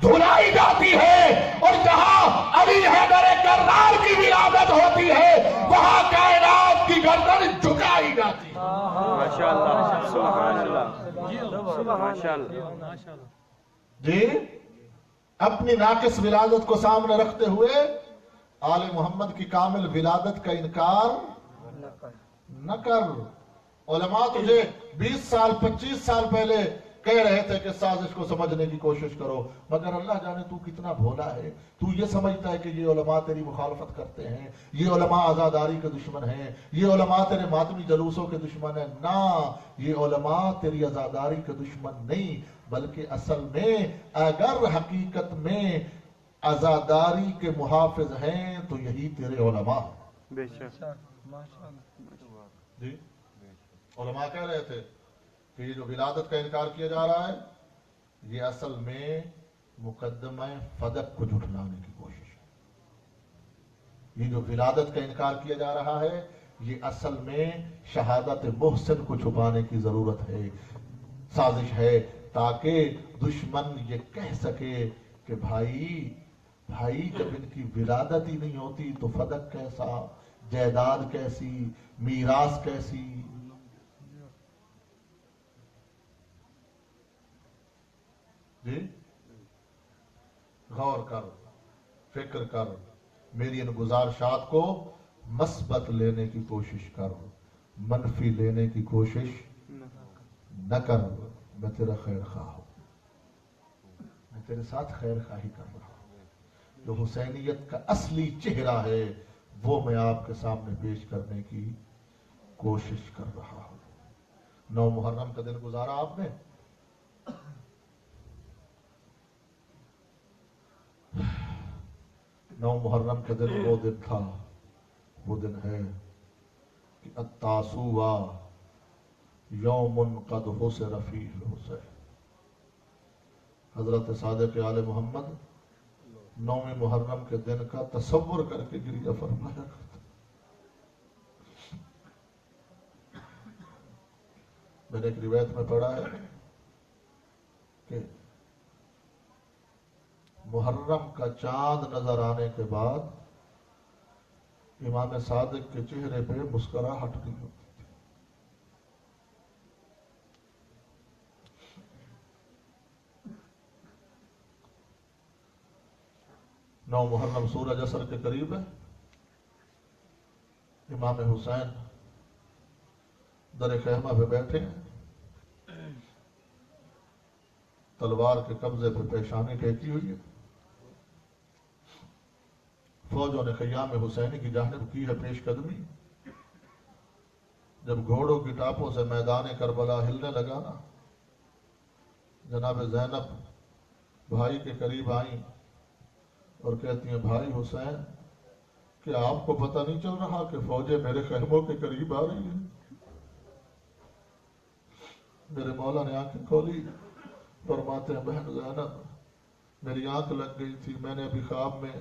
دھلائی جاتی ہے، اور جہاں علی حیدر کرار کی ولادت ہوتی ہے وہاں کائنات کی گردن جھکائی جاتی ہے. ماشاءاللہ سبحان اللہ ماشاءاللہ. جی اپنی ناقص ولادت کو سامنے رکھتے ہوئے آل محمد کی کامل ولادت کا انکار نہ کر. علماء تجھے 20 سال 25 سال پہلے کہہ رہے تھے کہ سازش کو سمجھنے کی کوشش کرو، مگر اللہ جانے تو کتنا بھولا ہے. تو یہ سمجھتا ہے کہ یہ علماء تیری مخالفت کرتے ہیں، یہ علماء آزاداری کے دشمن ہیں، یہ علماء تیرے ماتمی جلوسوں کے دشمن ہیں. نہ، یہ علماء تیری آزاداری کے دشمن نہیں، بلکہ اصل میں اگر حقیقت میں آزاداری کے محافظ ہیں تو یہی تیرے علماء ہیں. بے شک. جی علماء کہہ رہے تھے کہ یہ جو ولادت کا انکار کیا جا رہا ہے یہ اصل میں مقدمہ فدق کو جھٹلانے کی کوشش ہے. یہ جو ولادت کا انکار کیا جا رہا ہے یہ اصل میں شہادت محسن کو چھپانے کی ضرورت ہے، سازش ہے، تاکہ دشمن یہ کہہ سکے کہ بھائی جب ان کی ولادت ہی نہیں ہوتی تو فدق کیسا، جائیداد کیسی، میراث کیسی. جی غور کر، فکر کر، میری ان گزارشات کو مثبت لینے کی کوشش کر، منفی لینے کی کوشش نہ کر. میں تیرا خیر خواہ ہوں، میں تیرے ساتھ خیر خواہی کر رہا ہوں. جو حسینیت کا اصلی چہرہ ہے وہ میں آپ کے سامنے پیش کرنے کی کوشش کر رہا ہوں. 9 محرم کا دن گزارا آپ نے، محرم کے دن وہ دن تھا، وہ دن ہے کہ التاسوع یوم قد حسر فیہ الحسین. حضرت صادق آل محمد 9 محرم کے دن کا تصور کر کے گریہ فرمایا کرتے. میں نے ایک روایت میں پڑھا ہے کہ محرم کا چاند نظر آنے کے بعد امام صادق کے چہرے پہ مسکراہٹ نہیں ہوتی تھی. 9 محرم سورج عصر کے قریب ہے. امام حسین در خیمہ پہ بیٹھے ہیں، تلوار کے قبضے پہ پیشانی ٹیکی ہوئی ہے. فوجوں نے خیام حسینی کی جانب کی ہے پیش قدمی. جب گھوڑوں کی ٹاپوں سے میدان کربلا ہلنے لگا نا، جناب زینب بھائی کے قریب آئیں اور کہتی ہیں بھائی حسین کیا آپ کو پتہ نہیں چل رہا کہ فوجیں میرے خیموں کے قریب آ رہی ہیں؟ میرے مولا نے آنکھیں کھولی، فرماتے ہیں بہن زینب میری آنکھ لگ گئی تھی، میں نے ابھی خواب میں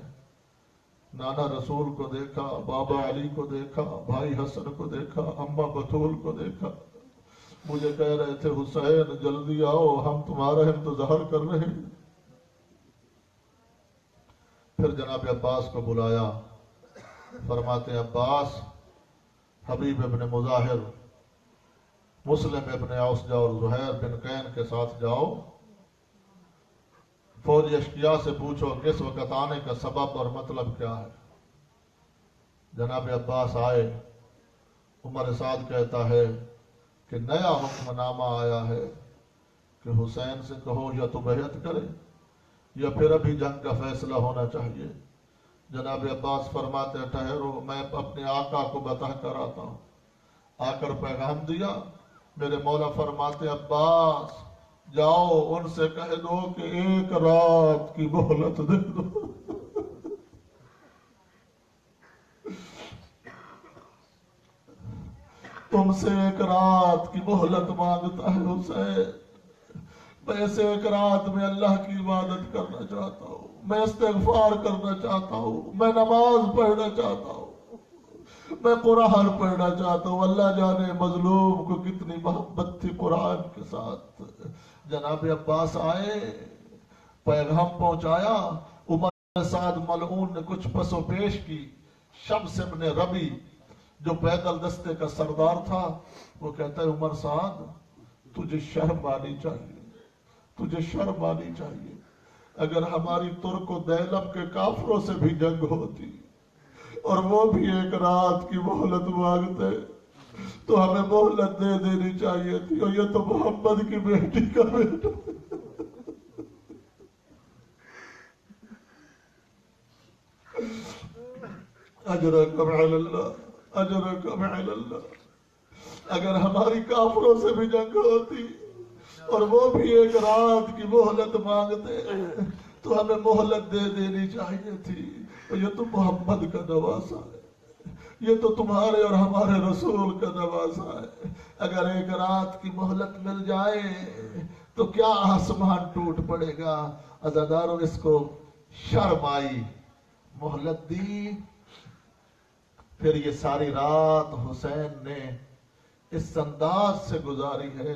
نانا رسول کو دیکھا، بابا علی کو دیکھا، بھائی حسن کو دیکھا، اماں بطول کو دیکھا. مجھے کہہ رہے تھے حسین جلدی آؤ ہم تمہارا انتظار کر رہے ہیں. پھر جناب عباس کو بلایا، فرماتے ہیں عباس حبیب ابن مظاہر، مسلم ابن اوس جاؤ اور زہیر بن قین کے ساتھ جاؤ، فوج اشقیاء سے پوچھو کس وقت آنے کا سبب اور مطلب کیا ہے. جناب عباس آئے. عمر سعد کہتا ہے کہ نیا حکم نامہ آیا ہے کہ حسین سے کہو یا تو بیعت کرے یا پھر ابھی جنگ کا فیصلہ ہونا چاہیے. جناب عباس فرماتے ہیں ٹھہرو میں اپنے آقا کو بتا کر آتا ہوں. آ کر پیغام دیا. میرے مولا فرماتے عباس جاؤ ان سے کہہ دو کہ 1 رات کی مہلت دے دو. تم سے 1 رات کی مہلت مانگتا ہے حسین. میں اس 1 رات میں اللہ کی عبادت کرنا چاہتا ہوں, میں استغفار کرنا چاہتا ہوں, میں نماز پڑھنا چاہتا ہوں, میں قرآن پڑھنا چاہتا ہوں. اللہ جانے مظلوم کو کتنی محبت تھی قرآن کے ساتھ. جناب عباس آئے, پیغام پہنچایا. عمر سعد ملعون نے کچھ پس و پیش کی. شمس ابن ربی جو پیدل دستے کا سردار تھا وہ کہتا ہے عمر سعد تجھے شرم آنی چاہیے, تجھے شرم آنی چاہیے. اگر ہماری ترک و دیلم کے کافروں سے بھی جنگ ہوتی اور وہ بھی 1 رات کی مہلت مانگتے تو ہمیں مہلت دے دینی چاہیے تھی. اور یہ تو محمد کی بیٹی کا بیٹا. اجرکم علی اللہ, اجرکم علی اللہ. اگر ہماری کافروں سے بھی جنگ ہوتی اور وہ بھی 1 رات کی مہلت مانگتے تو ہمیں مہلت دے دینی چاہیے تھی. یہ تو محمد کا نواسا ہے, یہ تو تمہارے اور ہمارے رسول کا نواسا ہے. اگر 1 رات کی مہلت مل جائے تو کیا آسمان ٹوٹ پڑے گا. عزاداروں اس کو شرم آئی, مہلت دی. پھر یہ ساری رات حسین نے اس انداز سے گزاری ہے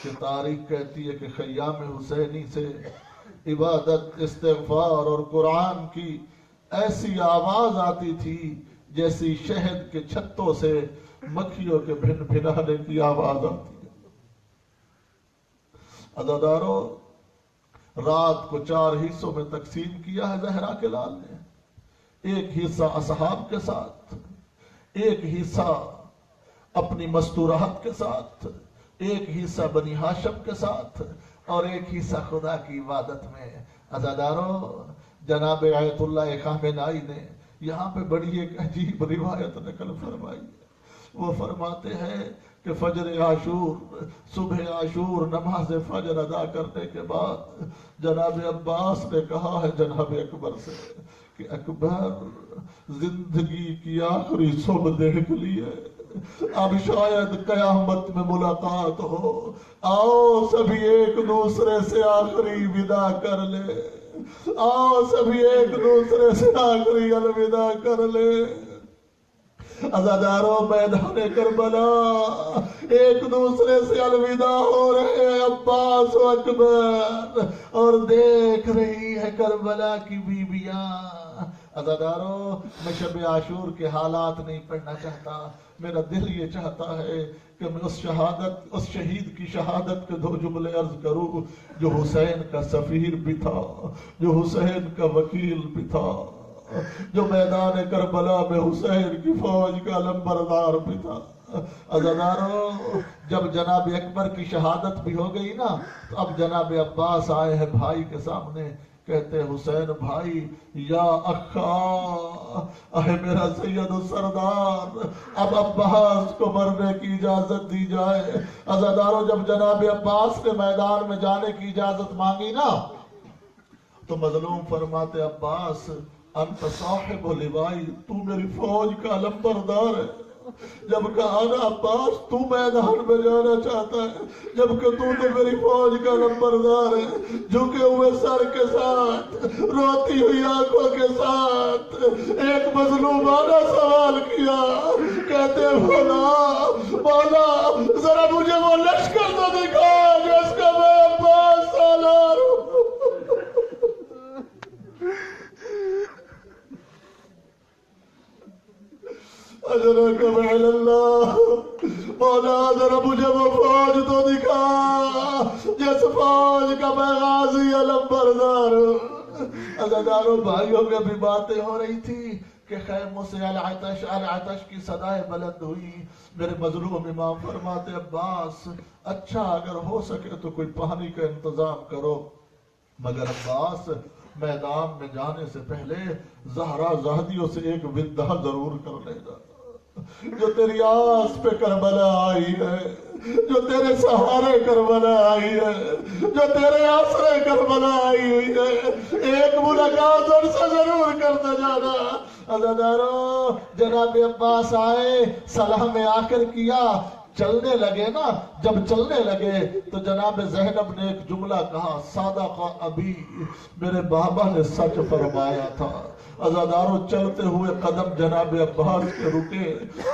کہ تاریخ کہتی ہے کہ خیام حسینی سے عبادت, استغفار اور قرآن کی ایسی آواز آتی تھی جیسی شہد کے چھتوں سے مکھیوں کے بھن بھنانے کی آواز آتی ہے. عزاداروں رات کو 4 حصوں میں تقسیم کیا ہے زہرا کے لال نے. 1 حصہ اصحاب کے ساتھ, 1 حصہ اپنی مستورات کے ساتھ, 1 حصہ بنی ہاشم کے ساتھ اور 1 حصہ خدا کی عبادت میں. عزاداروں جناب آیت اللہ خامنائی نے یہاں پہ بڑی ایک عجیب روایت نقل فرمائی ہے. وہ فرماتے ہیں کہ فجر عاشور, صبح عاشور نماز فجر ادا کرنے کے بعد جناب عباس نے کہا ہے جناب اکبر سے کہ اکبر زندگی کی آخری صبح دیکھ لیے, اب شاید قیامت میں ملاقات ہو. آؤ سبھی ایک دوسرے سے آخری ودا کر لے, آؤ سبھی ایک دوسرے سے آخری الوداع کر لے. عزاداروں میدان کربلا ایک دوسرے سے الوداع ہو رہے عباس و اکبر اور دیکھ رہی ہے کربلا کی بیویاں. عزاداروں میں شب عاشور کے حالات نہیں پڑھنا چاہتا. میرا دل یہ چاہتا ہے کہ میں اس شہید کی شہادت کے 2 جملے عرض کروں جو حسین کا سفیر بھی تھا, جو حسین کا وکیل بھی تھا, جو میدان کربلا میں حسین کی فوج کا لمبردار بھی تھا. عزاداروں جب جناب اکبر کی شہادت بھی ہو گئی نا تو اب جناب عباس آئے ہیں بھائی کے سامنے. کہتے حسین بھائی یا اخا, اے میرا سید السردار, اب عباس کو مرنے کی اجازت دی جائے. عزاداروں جب جناب عباس نے میدان میں جانے کی اجازت مانگی نا تو مظلوم فرماتے عباس انت صاحب لوائی, تو میری فوج کا لمبردار ہے. جب کہا نا عباس تو میدان میں جانا چاہتا ہے, جبکہ تو میری فوج کا لمبردار ہے. جھکے ہوئے سر کے ساتھ, روتی ہوئی آنکھوں کے ساتھ ایک مظلومانہ سوال کیا. کہتے مولا ذرا مجھے وہ لشکر تو دکھا جس کا میں عباس سالار ہوں. اجرکم علی اللہ, مولا ذرا مجھے وہ فوج تو دکھا جس فوج کا میں غازی علمبردار ہوں. عزاداروں بھائیوں میں بھی باتیں ہو رہی تھی کہ خیموں سے العطش کی صدائیں بلند ہوئی. میرے مظلوم امام فرماتے عباس اچھا اگر ہو سکے تو کوئی پانی کا انتظام کرو. مگر عباس میدان میں جانے سے پہلے زہرا زہدیوں سے ایک ودہ ضرور کر لینا، جو تیری آس پہ کربلا آئی ہے، جو تیرے سہارے کربلا آئی ہے، جو تیرے آسرے کربلا آئی ہوئی ہے، ایک ملاقات ان سے ضرور کرتے جانا۔ عزادارو، جناب عباس آئے، سلام آخر کیا، چلنے لگے نا، جب چلنے لگے تو جناب زینب نے ایک جملہ کہا، صادق ابی، میرے بابا نے سچ فرمایا تھا۔ عزادارو، چلتے ہوئے قدم جناب عباس کے رکے،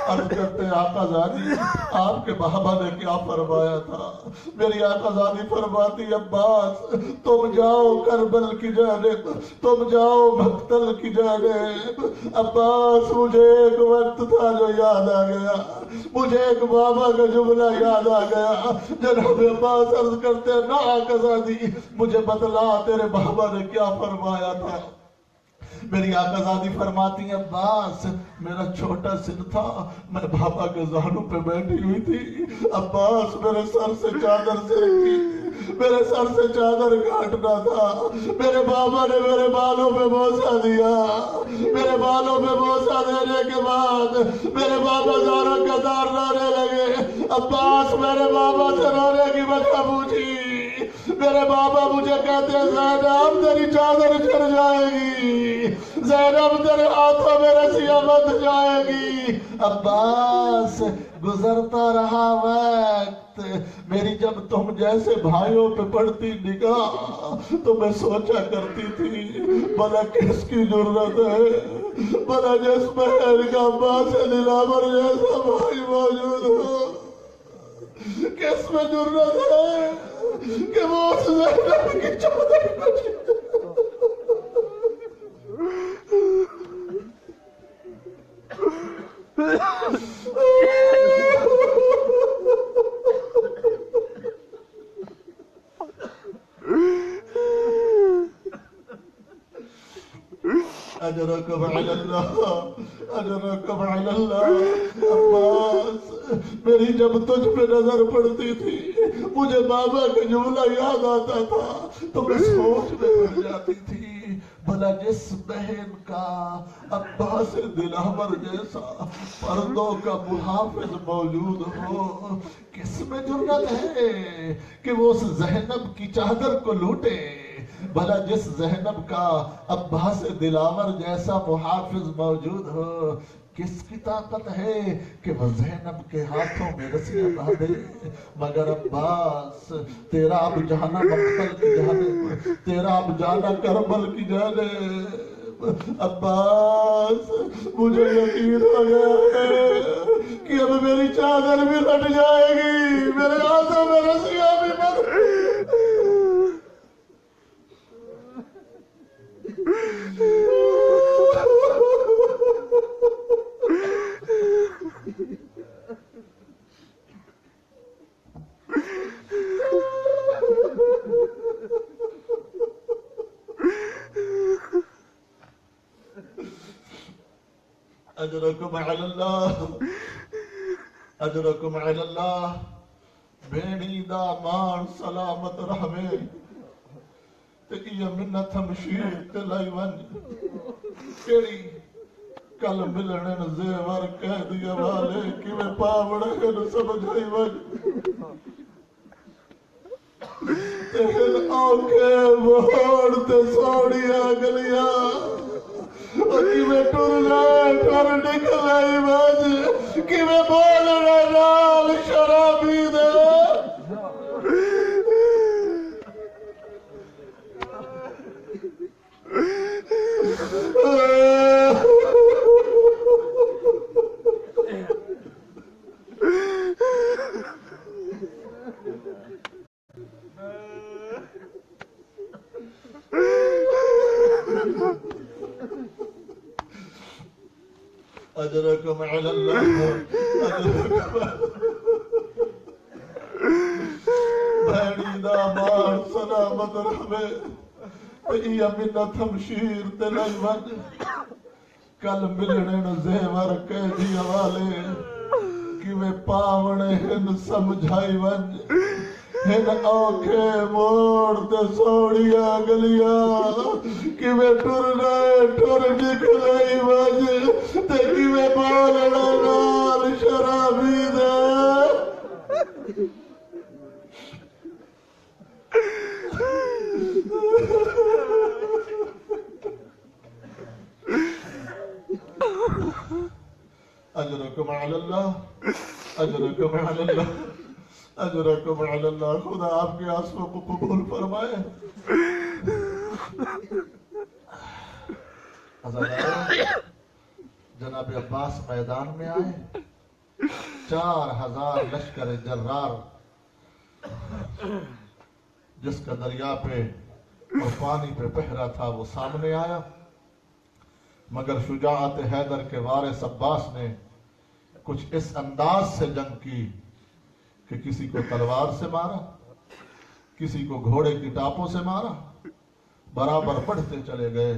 عرض کرتے آقا زادی آپ کے بابا نے کیا فرمایا تھا؟ میری آقا زادی فرماتی، عباس تم جاؤ کربل کی جانب، تم جاؤ مقتل کی جانب۔ عباس، مجھے ایک وقت تھا جو یاد آ گیا، مجھے ایک بابا کا جملہ یاد آ گیا۔ جناب عباس عرض کرتے نا آقا زادی مجھے بتلا تیرے بابا نے کیا فرمایا تھا؟ میری آقا زادی فرماتی ہیں، عباس میرا چھوٹا سن تھا، میں بابا کے زانوں پہ بیٹھی ہوئی تھی، عباس میرے سر سے چادر سینکی، میرے سر سے چادر کاٹنا تھا، میرے بابا نے میرے بالوں پہ بوسہ دیا، میرے بالوں پہ بوسہ دینے کے بعد میرے بابا زارا قطار رونے لگے۔ عباس میرے بابا سے رونے کی وجہ پوچھی، میرے بابا مجھے کہتے ہیں زینب تیری چادر چڑھ جائے گی، زینب تیرے ہاتھوں میں رسیاں بندھ جائے گی۔ عباس، گزرتا رہا وقت، میری جب تم جیسے بھائیوں پہ پڑتی نگاہ تو میں سوچا کرتی تھی بھلا کس کی ضرورت ہے، بھلا جس بہن کا عباس دلاور جیسا بھائی موجود ہو، کس میں ضرورت ہے کہ وہ اس زینب کی چادر کو اجرکم علی اللہ، اجرکم علی اللہ۔ عباس، میری جب تجھ پہ نظر پڑتی تھی مجھے بابا کا جملہ یاد آتا تھا تو میں سوچ میں پڑ جاتی تھی بھلا جس بہن کا عباس دلاور جیسا پردوں کا محافظ موجود ہو، کس میں جرأت ہے کہ وہ اس زینب کی چادر کو لوٹے؟ بھلا جس زینب کا عباس دلاور جیسا محافظ موجود ہو، کس کی طاقت ہے کہ وہ زینب کے ہاتھوں میں رسیاں باندھے؟ مگر عباس، تیرا اب جانا مقتل کی جانب، تیرا اب جانا کربل کی جانب۔ عباس، مجھے یقین ہو گیا ہے کہ اب میری چادر بھی ہٹ جائے گی، میرے ہاتھوں میں رسیاں بھی بندھ۔ اجرکم علی اللہ، اجرکم علی اللہ۔ بھیڑی دا مان سلامت رہوے تے یہ منت ہمشیر تے لائی ونج، کیڑی کل ملنے زیور کہہ دیا والے کہ میں پاوڑے نو سمجھائی ونج، تیل آنکھیں موڑ تے سوڑیاں گلیاں کہ میں ٹر جائے ٹر نکلائی ونج، کہ میں بولنے نال شرابی دے۔ اجرکم علی اللہ، بھیڑی دا مان سلامت رہوے یہ منت ہمشیر تے لائی ونج، کل ملنے نو زیور کہہ دیا والے کہ میں پاونے ہن سمجھائی ونج۔ ہن اوکھے موڑ تے سوڑیا گلیا کیویں ٹرنا ٹر نکلئی وج تے کیویں بولنا نال شرابی دے اجرکم علی اللہ اجرکم علی اللہ اجرکم علی اللہ خدا آپ کے آنسوؤں کو قبول فرمائے جناب عباس میدان میں آئے 4000 لشکر جرار جس کا دریا پہ اور پانی پہ پہرا تھا وہ سامنے آیا مگر شجاعت حیدر کے وارث عباس نے کچھ اس انداز سے جنگ کی کہ کسی کو تلوار سے مارا کسی کو گھوڑے کی ٹاپوں سے مارا برابر بڑھتے چلے گئے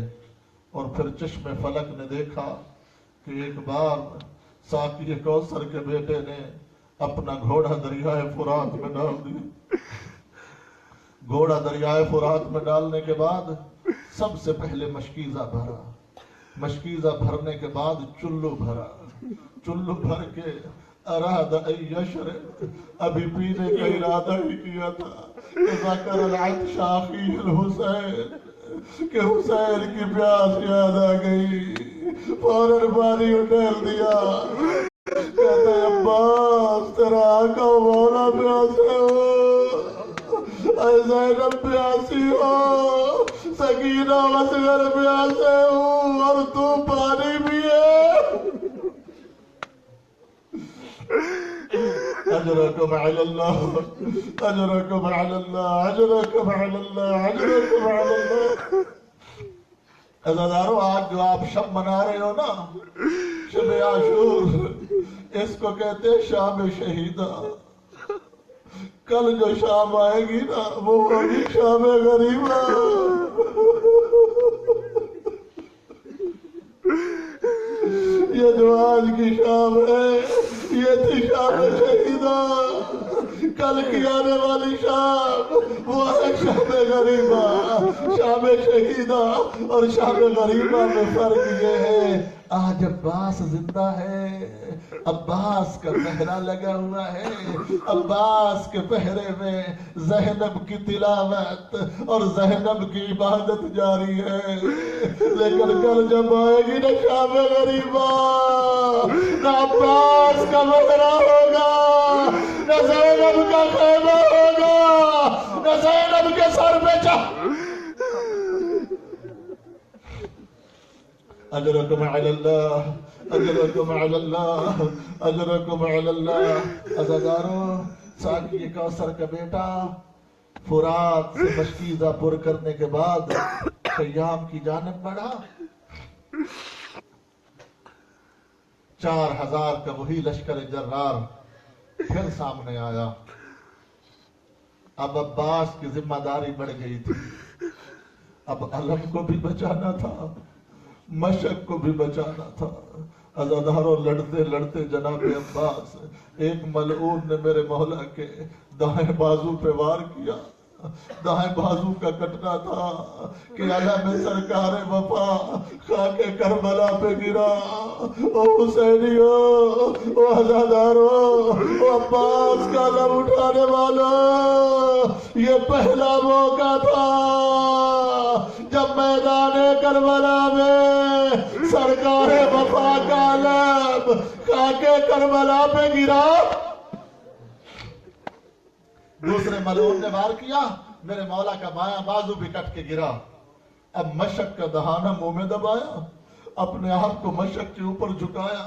اور پھر چشم فلک نے دیکھا کہ ایک بار ساقی کوثر کے بیٹے نے اپنا گھوڑا دریائے فرات میں ڈال دیا گھوڑا دریائے فرات میں ڈالنے کے بعد سب سے پہلے مشکیزہ بھرا مشکیزہ بھرنے کے بعد چلو بھرا چلو بھر کے اراد ایشر ابھی پینے کا ارادہ ہی کیا تھا کہ ذکر العطش اخی الحسین کہ حسین کی پیاس یاد آ گئی فوراً پانی اٹھیل دیا کہتا ہے عباس تیرا آقا مولا پیاسے ہو اے زینب پیاسی ہو سکینہ وصغر پیاسے ہو اور تو پانی پیے اجرکم علی اللہ اجرکم علی اللہ اجرکم علی اللہ اجرکم علی اللہ عزیزانو آج جو آپ شب منا رہے ہو نا شب عاشور اس کو کہتے ہیں شام شہیدہ کل جو شام آئے گی نا وہ ہوگی شام غریبہ یہ جو آج کی شام ہے یہ تھی شام شہیدہ کل کی آنے والی شام وہ ہے شام غریبہ شام شہیدہ اور شام غریبہ میں فرق یہ ہے آج عباس زندہ ہے عباس کا پہرا لگا ہوا ہے عباس کے پہرے میں زینب کی تلاوت اور زینب کی عبادت جاری ہے لیکن کل جب آئے گی نہ شام غریبہ نہ عباس کا پہرا ہوگا نہ زینب کا خیمہ ہوگا نہ زینب کے سر پہ اجرکم علی اللہ اجرکم علی اللہ اجرکم علی اللہ عزیزانو ساقی کوثر کا بیٹا فرات سے مشکیزہ پر کرنے کے بعد خیام کی جانب بڑھا 4000 کا وہی لشکر جرار پھر سامنے آیا اب عباس کی ذمہ داری بڑھ گئی تھی اب علم کو بھی بچانا تھا مشق کو بھی بچانا تھا عزاداروں لڑتے لڑتے جناب عباس ایک ملعون نے میرے مولا کے دائیں بازو پہ وار کیا دائیں بازو کا کٹنا تھا کہ علم سرکار وفا خاک کربلا پہ گرا او حسینیو او عزادارو او عباس کا علم اٹھانے والا یہ پہلا موقع تھا جب میدان کربلا میں سرکار وفا کا علم خاک کربلا پہ گرا دوسرے ملعون نے وار کیا میرے مولا کا بایاں بازو بھی کٹ کے گرا اب مشق کا دہانہ منہ میں دبایا اپنے آپ کو مشق کے اوپر جھکایا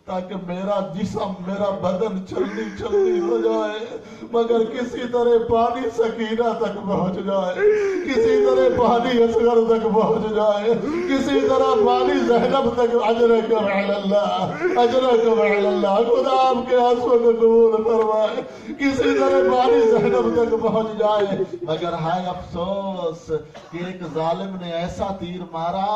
تاکہ میرا جسم میرا بدن چلنی ہو جائے مگر کسی طرح پانی سکینہ تک پہنچ جائے کسی طرح پانی اصغر تک پہنچ جائے کسی طرح پانی زینب تک اجرکم علی اللہ اجرکم علی اللہ خدا آپ کے آنسوؤں کو قبول فرمائے کسی طرح پانی زینب تک پہنچ جائے مگر ہائے افسوس کہ ایک ظالم نے ایسا تیر مارا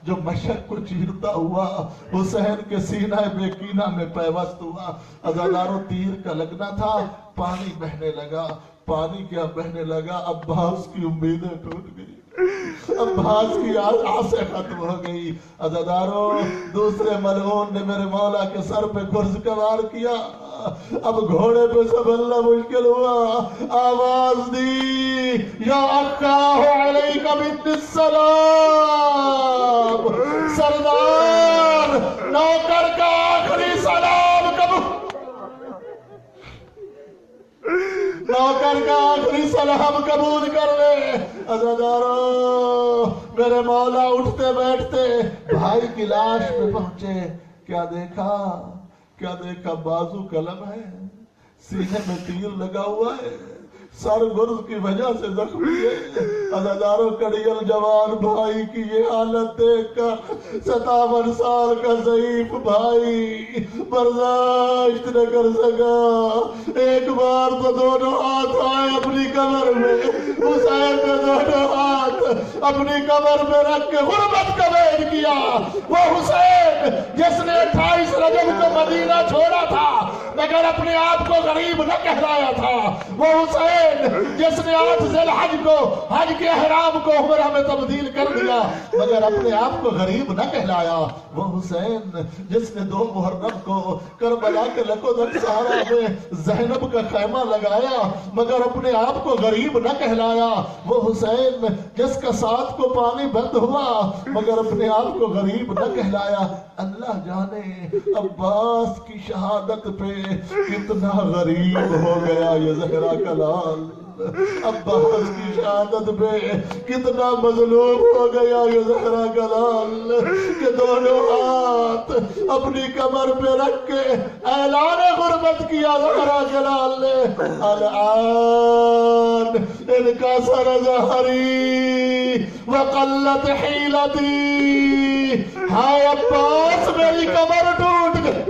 جو مشق کو چیرتا ہوا حسین کے سینہ بیکینہ میں پیوست ہوا عزاداروں تیر کا لگنا تھا پانی بہنے لگا پانی کیا بہنے لگا، عباس کی امیدیں ٹوٹ گئی، عباس کی آسیں ختم ہو گئی۔ عزادارو، دوسرے ملعون نے میرے مولا کے سر پہ گرز کا وار کیا، اب گھوڑے پہ سنبھلنا مشکل ہوا، آواز دی، یا اکاہ علیک منی السلام، سردار نوکر کا آخری سلام قبول، نوکر کا آخری سلام قبول کر لے۔ عزادارو، میرے مولا اٹھتے بیٹھتے بھائی کی لاش پہ پہنچے، کیا دیکھا بازو قلم ہے، سینے میں تیر لگا ہوا ہے، سر گرز کی وجہ سے زخمی ہے۔ عزادارو، کڑیل جوان بھائی کی یہ حالت دیکھ کر 57 سال کا ضعیف بھائی برداشت نہ کر سکا، ایک بار تو دونوں ہاتھ آئے اپنی کمر میں، حسین نے دونوں ہاتھ اپنی کمر میں رکھ کے غربت کا بیان کیا۔ وہ حسین جس نے 28 رجب کو مدینہ چھوڑا تھا مگر اپنے آپ کو غریب نہ کہلایا تھا، وہ حسین جس نے 8 ذی الحج کو حج کے احرام کو عمرہ میں تبدیل کر دیا مگر اپنے آپ کو غریب نہ کہلایا، وہ حسین جس نے 2 محرم کو کربلا کے لقب صحرا میں زینب کا خیمہ لگایا مگر اپنے آپ کو غریب نہ کہلایا، وہ حسین جس کا 7 کو پانی بند ہوا مگر اپنے آپ کو غریب نہ کہلایا۔ اللہ جانے عباس کی شہادت پہ کتنا غریب ہو گیا یہ زہرا کا لال، عباس کی شہادت پہ کتنا مظلوم ہو گیا یہ زہرا کا لال، کہ دونوں ہاتھ اپنی کمر پہ رکھ کے اعلان غربت کیا زہرا کے لال نے، الآن ان کا سر ظہری وقلت حیلتی، ہائے عباس میری کمر ٹوٹ گئی،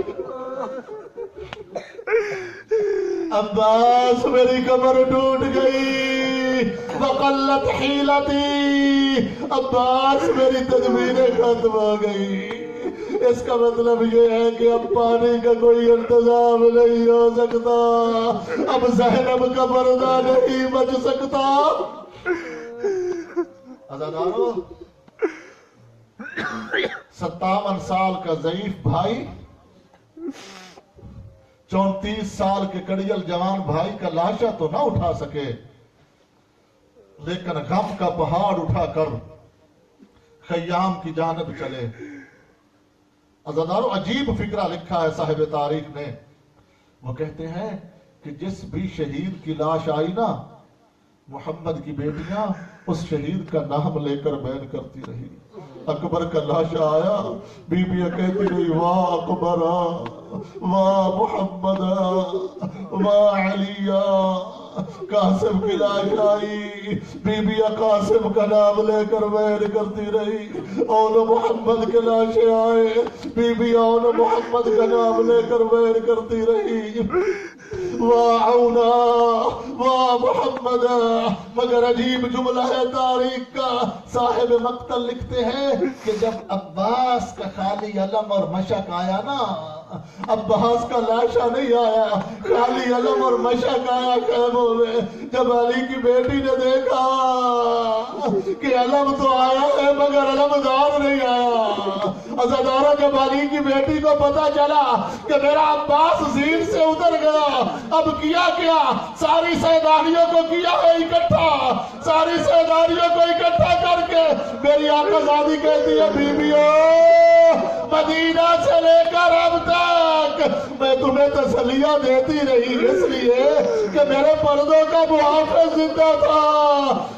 عباس میری کمر ٹوٹ گئی، وقلت حیلتی، عباس میری تدبیریں ختم ہو گئی۔ اس کا مطلب یہ ہے کہ اب پانی کا کوئی انتظام نہیں ہو سکتا، اب زینب کا پردہ نہیں بچ سکتا۔ عزادارو، 57 سال کا ضعیف بھائی 34 سال کے کڑیل جوان بھائی کا لاشا تو نہ اٹھا سکے لیکن غم کا پہاڑ اٹھا کر خیام کی جانب چلے۔ عزادارو، عجیب فکرہ لکھا ہے صاحب تاریخ نے، وہ کہتے ہیں کہ جس بھی شہید کی لاش آئی نا، محمد کی بیٹیاں اس شہید کا نام لے کر بیان کرتی رہی۔ اکبر کا لاشا آیا، بی بی کہتی رہی، واہ اکبر، واہ محمد، واہ علی۔ قاسم کی لاش آئی، بی بی قاسم کا نام لے کر بیان کرتی رہی۔ اول محمد کے لاشے آئے، بی بی اول محمد کا نام لے کر بیان کرتی رہی، واہ اونا، واہ محمد۔ مگر عجیب جملہ ہے تاریخ کا، صاحب مقتل لکھتے ہیں کہ جب عباس کا خالی علم اور مشک آیا نا، عباس کا لاشا نہیں آیا، خالی علم اور مشک آیا خیموں میں۔ جب علی کی بیٹی نے دیکھا کہ علم تو آیا ہے مگر علمدار نہیں آیا، عزادارو جب علی کی بیٹی کو پتا چلا کہ میرا عباس زین سے اتر گیا، اب کیا کیا، ساری سرداریوں کو کیا ہے اکٹھا، ساری سرداریوں کو اکٹھا کر کے میری آقا زادی کہتی ہے، بیویوں مدینہ سے لے کر اب تک میں تمہیں تسلیہ دیتی رہی اس لیے کہ میرے پردوں کا محافظ زندہ تھا۔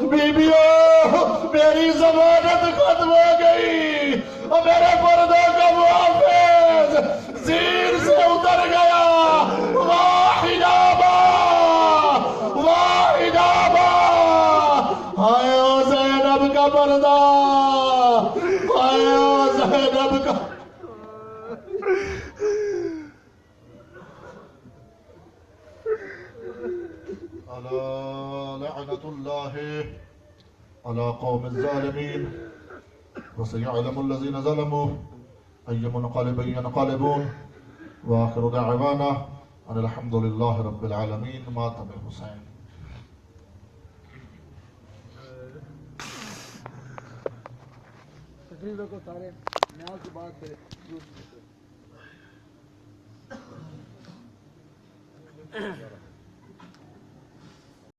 بیویوں میری ضمانت ختم ہو گئی اور میرے پردوں کا محافظ زیر سے اتر گیا۔ واحدابا واحدابا، ہائے او زینب کا پردہ، ہائے او زینب کا۔ لعنت اللہ علی قوم الظالمین وسيعلم الذين ظلموا أي منقلب ينقلبون وآخر دعوانا أن الحمد لله رب العالمين۔ ماتم الحسین۔ تشریف رکھو سارے نیاز کی بات کرے